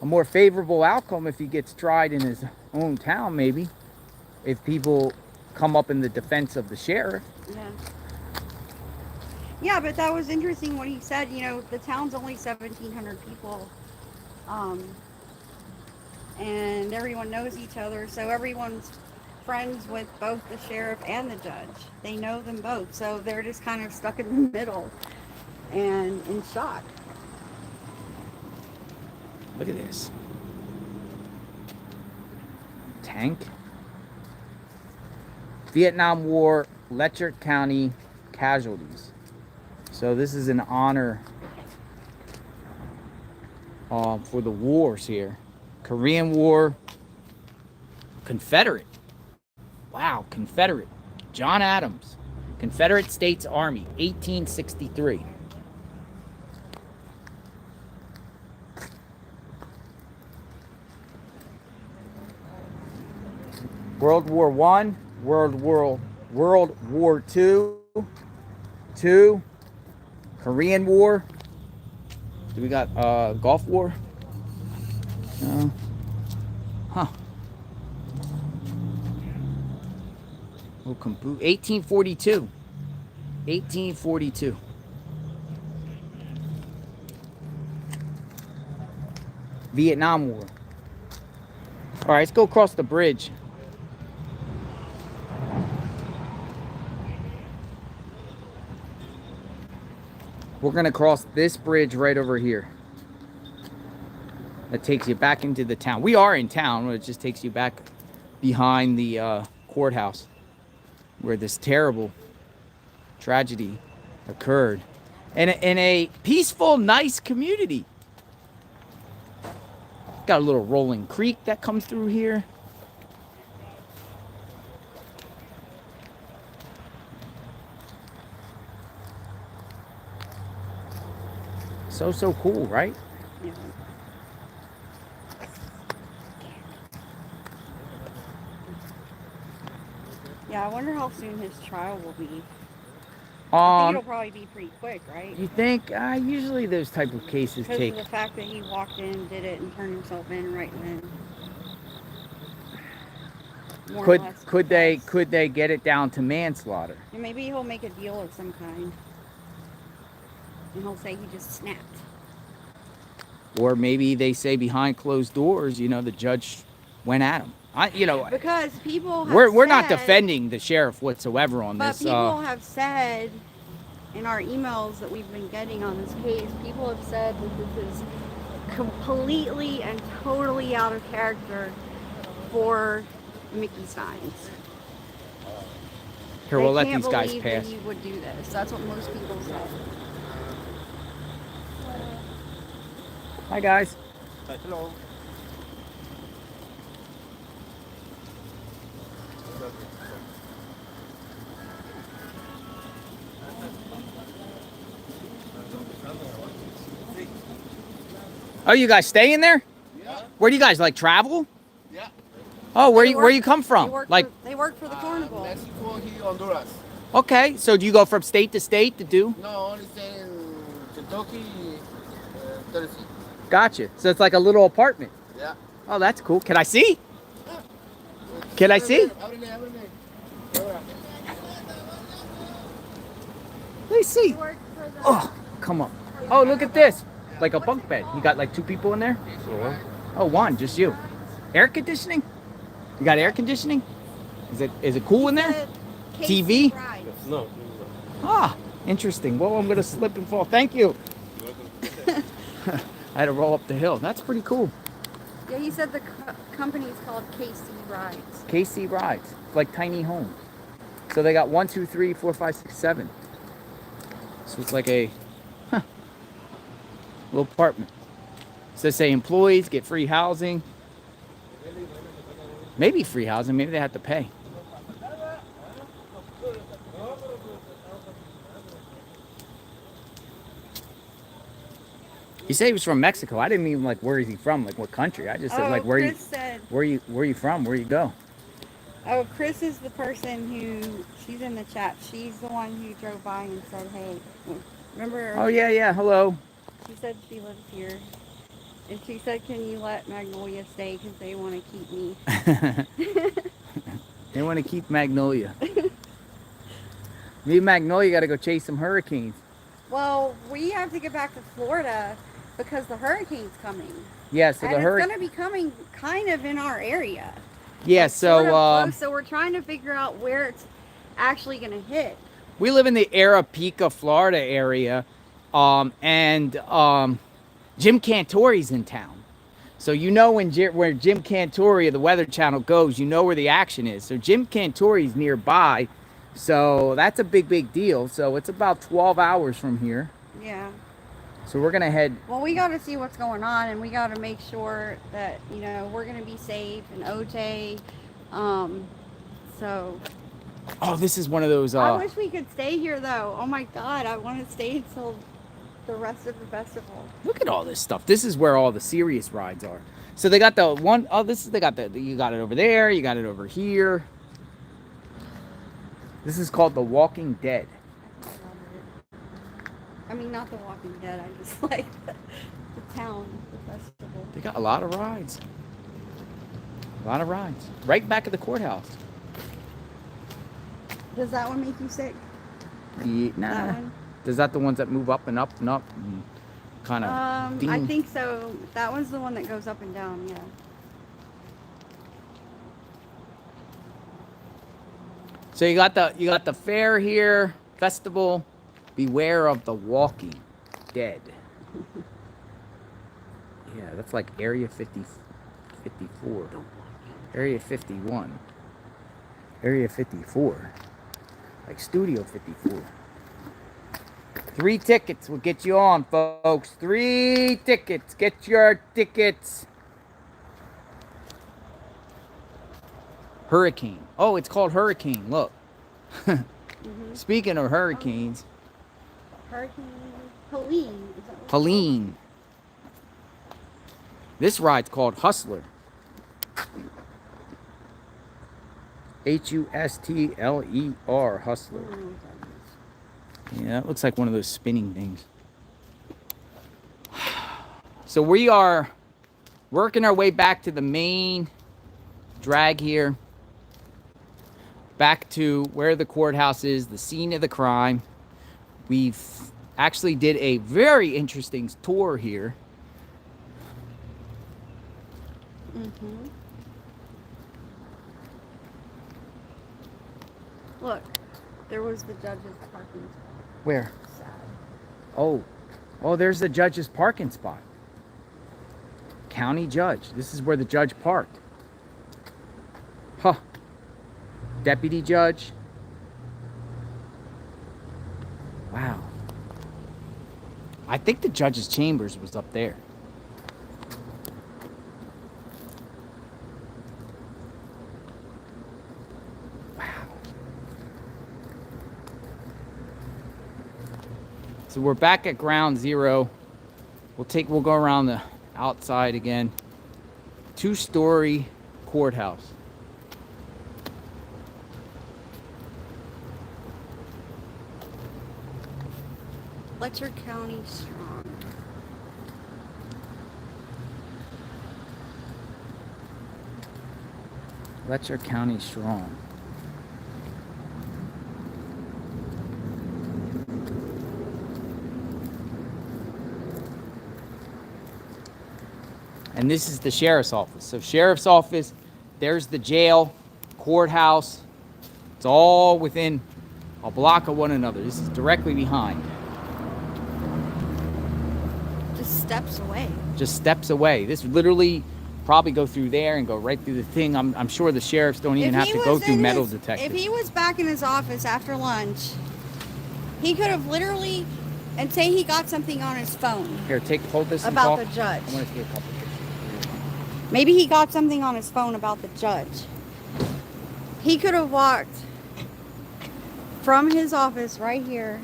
more favorable outcome if he gets tried in his own town, maybe. If people come up in the defense of the sheriff." Yeah. Yeah, but that was interesting what he said. The town's only 1,700 people, and everyone knows each other, so everyone's friends with both the sheriff and the judge. They know them both, so they're just kind of stuck in the middle and in shock. Look at this. Tank. Vietnam War, Letcher County casualties. So this is an honor for the wars here. Korean War, Confederate. Wow, Confederate. John Adams, Confederate States Army, 1863. World War One, World War Two, Korean War. Do we got Gulf War? No. Huh. 1842. 1842. Vietnam War. All right, let's go across the bridge. We're gonna cross this bridge right over here. That takes you back into the town. We are in town, it just takes you back behind the courthouse where this terrible tragedy occurred. In a peaceful, nice community. Got a little rolling creek that comes through here. So cool, right? Yeah. Yeah, I wonder how soon his trial will be. I think it'll probably be pretty quick, right? You think? Usually those type of cases Because take. of the fact that he walked in, did it, and turned himself in right then. More or less Could they get it down to manslaughter? And maybe he'll make a deal of some kind. And he'll say he just snapped. Or maybe they say behind closed doors, you know, the judge went at him. Because people have we're said, not defending the sheriff whatsoever on but this. people have said in our emails that we've been getting on this case, people have said that this is completely and totally out of character for Mickey Stines. Here, we'll let these guys They can't pass. believe that he would do this. That's what most people say. Hi, guys. Hello. Oh, you guys staying there? Yeah. Where do you guys like travel? Yeah. Oh, They where you come from? They work for the carnival. Mexico, here, Honduras. Okay, so do you go from state to state to do? No, only stay in Kentucky, Tennessee. Gotcha. So it's like a little apartment. Yeah. Oh, that's cool. Can I see? Can I see? Let me see. Oh, come on. Oh, look at this. Like a bunk bed. You got like two people in there? Oh, one, just you. Air conditioning? You got air conditioning? Is it cool in there? TV? No. Ah, interesting. Well, I'm gonna slip and fall. Thank you. I had to roll up the hill. That's pretty cool. Yeah, he said the company is called KC Rides. KC Rides, like tiny homes. So they got 1, 2, 3, 4, 5, 6, 7. So it's like a little apartment. So they say employees get free housing. Maybe free housing. Maybe they have to pay. You say he was from Mexico. I didn't even like where is he from, like what country. I just said like where are you from? Where you go? Oh, Chris is the person who, she's in the chat. She's the one who drove by and said, hey, remember? Oh yeah, hello. She said she lives here. And she said, can you let Magnolia stay because they want to keep me. They want to keep Magnolia. Me and Magnolia got to go chase some hurricanes. Well, we have to get back to Florida because the hurricane's coming. Yeah, so and the it's going to be coming kind of in our area. Yeah, Like, so sort of close, so we're trying to figure out where it's actually going to hit. we live in the Arraignment, Florida area, and Jim Cantori's in town. So you know where Jim Cantori of the Weather Channel goes, you know where the action is. So Jim Cantori's nearby, so that's a big deal. So it's about 12 hours from here. Yeah. So we're gonna head. Well, we got to see what's going on, and we got to make sure that, you know, we're going to be safe, and OJ, so. Oh, this is one of those. I wish we could stay here, though. Oh my God, I want to stay until the rest of the festival. Look at all this stuff. This is where all the serious rides are. So they got the one, oh, this is, they got the, you got it over there, you got it over here. This is called The Walking Dead. I mean, not The Walking Dead. I just like the town, the festival. They got a lot of rides. A lot of rides. Right back at the courthouse. Does that one make you sick? Yeah, nah. That one? Is that the ones that move up and up and up? And kind of. I think so. That one's the one that goes up and down, yeah. So you got the fair here, festival. Beware of the Walking Dead. Yeah, that's like Area 54. Area 51. Area 54. Like Studio 54. 3 tickets will get you on, folks. 3 tickets. Get your tickets. Hurricane. Oh, it's called Hurricane. Look. Speaking of hurricanes. Hurricane Helene. Is that what Helene. This ride's called Hustler. Hustler. Hustler. Yeah, it looks like one of those spinning things. So we are working our way back to the main drag here. Back to where the courthouse is, the scene of the crime. We've actually did a very interesting tour here. Mm-hmm. Look, there was the judge's parking spot. Where? Sad. Oh, there's the judge's parking spot. County judge. This is where the judge parked. Huh. Deputy judge. Wow. I think the judge's chambers was up there. Wow. So we're back at ground zero. We'll go around the outside again. 2-story courthouse. Letcher County strong. Letcher County strong. And this is the sheriff's office. So sheriff's office, there's the jail, courthouse. It's all within a block of one another. This is directly behind. Just steps away. Just steps away. This literally probably go through there and go right through the thing. I'm sure the sheriffs don't even have to go through metal detectors. If he was back in his office after lunch, he could have literally, and say he got something on his phone. Here, hold this about and the judge. I want to take a couple pictures. Maybe he got something on his phone about the judge. He could have walked from his office right here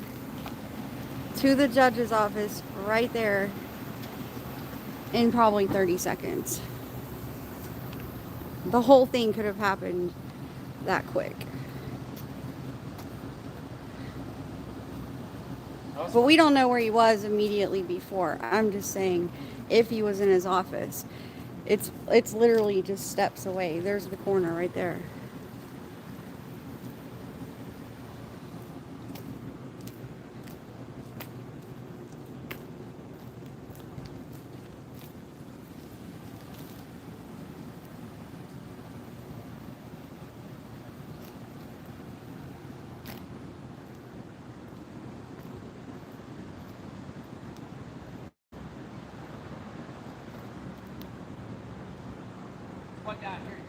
to the judge's office right there in probably 30 seconds. The whole thing could have happened that quick. But we don't know where he was immediately before. I'm just saying, if he was in his office, it's literally just steps away. There's the corner right there. What down here too?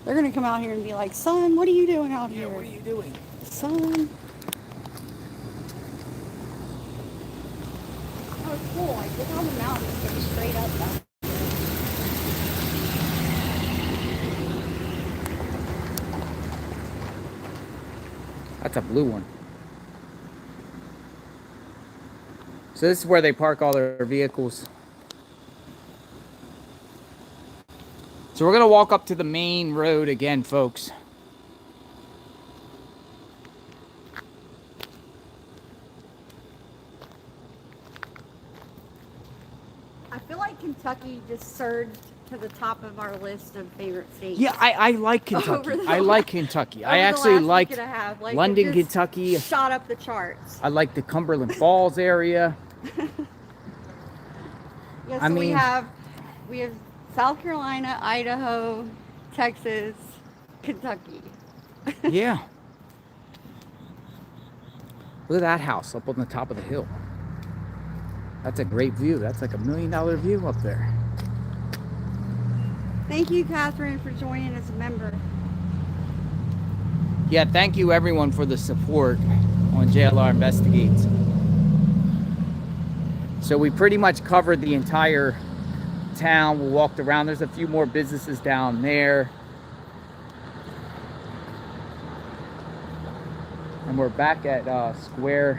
They're gonna come out here and be like, son, what are you doing out here? What are you doing? Son. Oh, it's cool. Like, look how the mountains go straight up though. That's a blue one. So this is where they park all their vehicles. So we're gonna walk up to the main road again, folks. I feel like Kentucky just surged to the top of our list of favorite states. Yeah, I like Kentucky. I like Kentucky. I actually liked London, Kentucky. Shot up the charts. I like the Cumberland Falls area. Yeah, so I mean, we have South Carolina, Idaho, Texas, Kentucky. yeah. Look at that house up on the top of the hill. That's a great view. That's like $1 million view up there. Thank you, Catherine, for joining as a member. Yeah, thank you everyone for the support on JLR Investigates. So we pretty much covered the entire town. We walked around. There's a few more businesses down there. And we're back at Square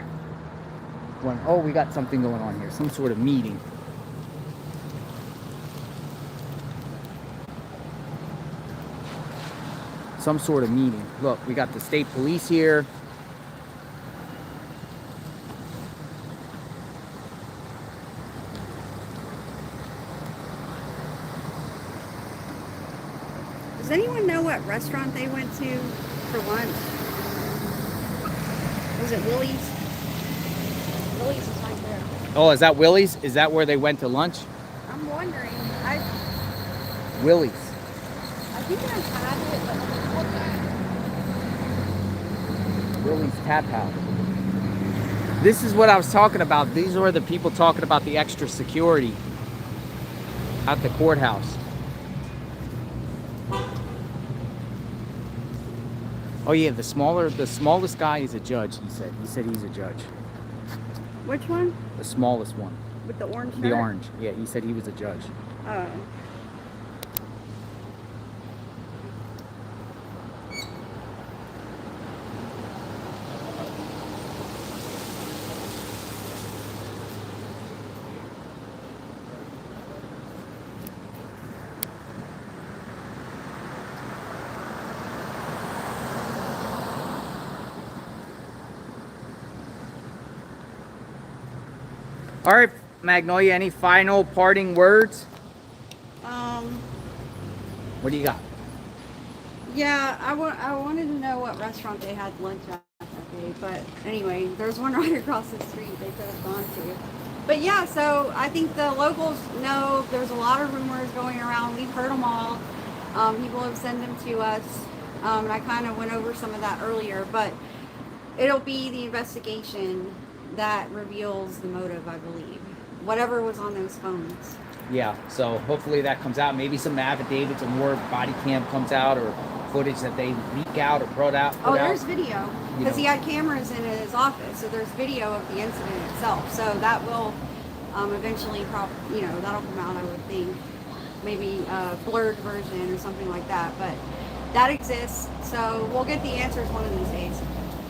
One. Oh, we got something going on here. Some sort of meeting. Some sort of meeting. Look, we got the state police here. Does anyone know what restaurant they went to for lunch? Was it Willie's? Willie's is right there. Oh, is that Willie's? Is that where they went to lunch? I'm wondering. Willie's. I think I've had it, but what's that? Willie's Tap House. This is what I was talking about. These are the people talking about the extra security at the courthouse. Oh yeah, the smallest guy is a judge, he said. He said he's a judge. Which one? The smallest one. With the orange shirt? The orange. Yeah, he said he was a judge. Oh. All right, Magnolia, any final parting words? What do you got? Yeah, I wanted to know what restaurant they had lunch at that day, but anyway, there's one right across the street they could have gone to. But yeah, so I think the locals know there's a lot of rumors going around. We've heard them all. People have sent them to us, and I kind of went over some of that earlier, but it'll be the investigation that reveals the motive, I believe. Whatever was on those phones. Yeah, so hopefully that comes out. Maybe some affidavits or more body cam comes out, or footage that they leak out or put out. Oh, there's video. Because he had cameras in his office, so there's video of the incident itself. So that will eventually, that'll come out, I would think. Maybe a blurred version or something like that. But that exists, so we'll get the answers one of these days.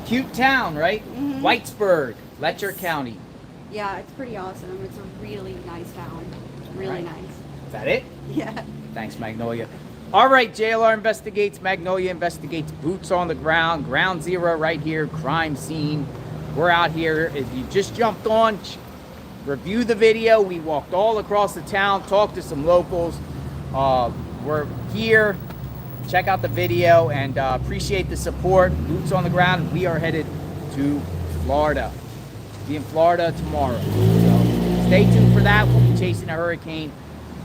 Cute town, right? Mm-hmm. Whitesburg, Letcher County. Yeah, it's pretty awesome. It's a really nice town. Really nice. Is that it? Yeah. Thanks, Magnolia. All right, JLR Investigates, Magnolia Investigates, boots on the ground, ground zero right here, crime scene. We're out here. If you just jumped on, review the video. We walked all across the town, talked to some locals. We're here. Check out the video and appreciate the support. Boots on the ground. We are headed to Florida. Be in Florida tomorrow. So stay tuned for that. We'll be chasing a hurricane.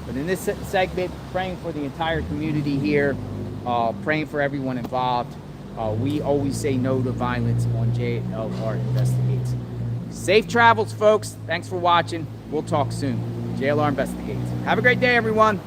But in this segment, praying for the entire community here, praying for everyone involved. We always say no to violence on JLR Investigates. Safe travels, folks. Thanks for watching. We'll talk soon. JLR Investigates. Have a great day, everyone.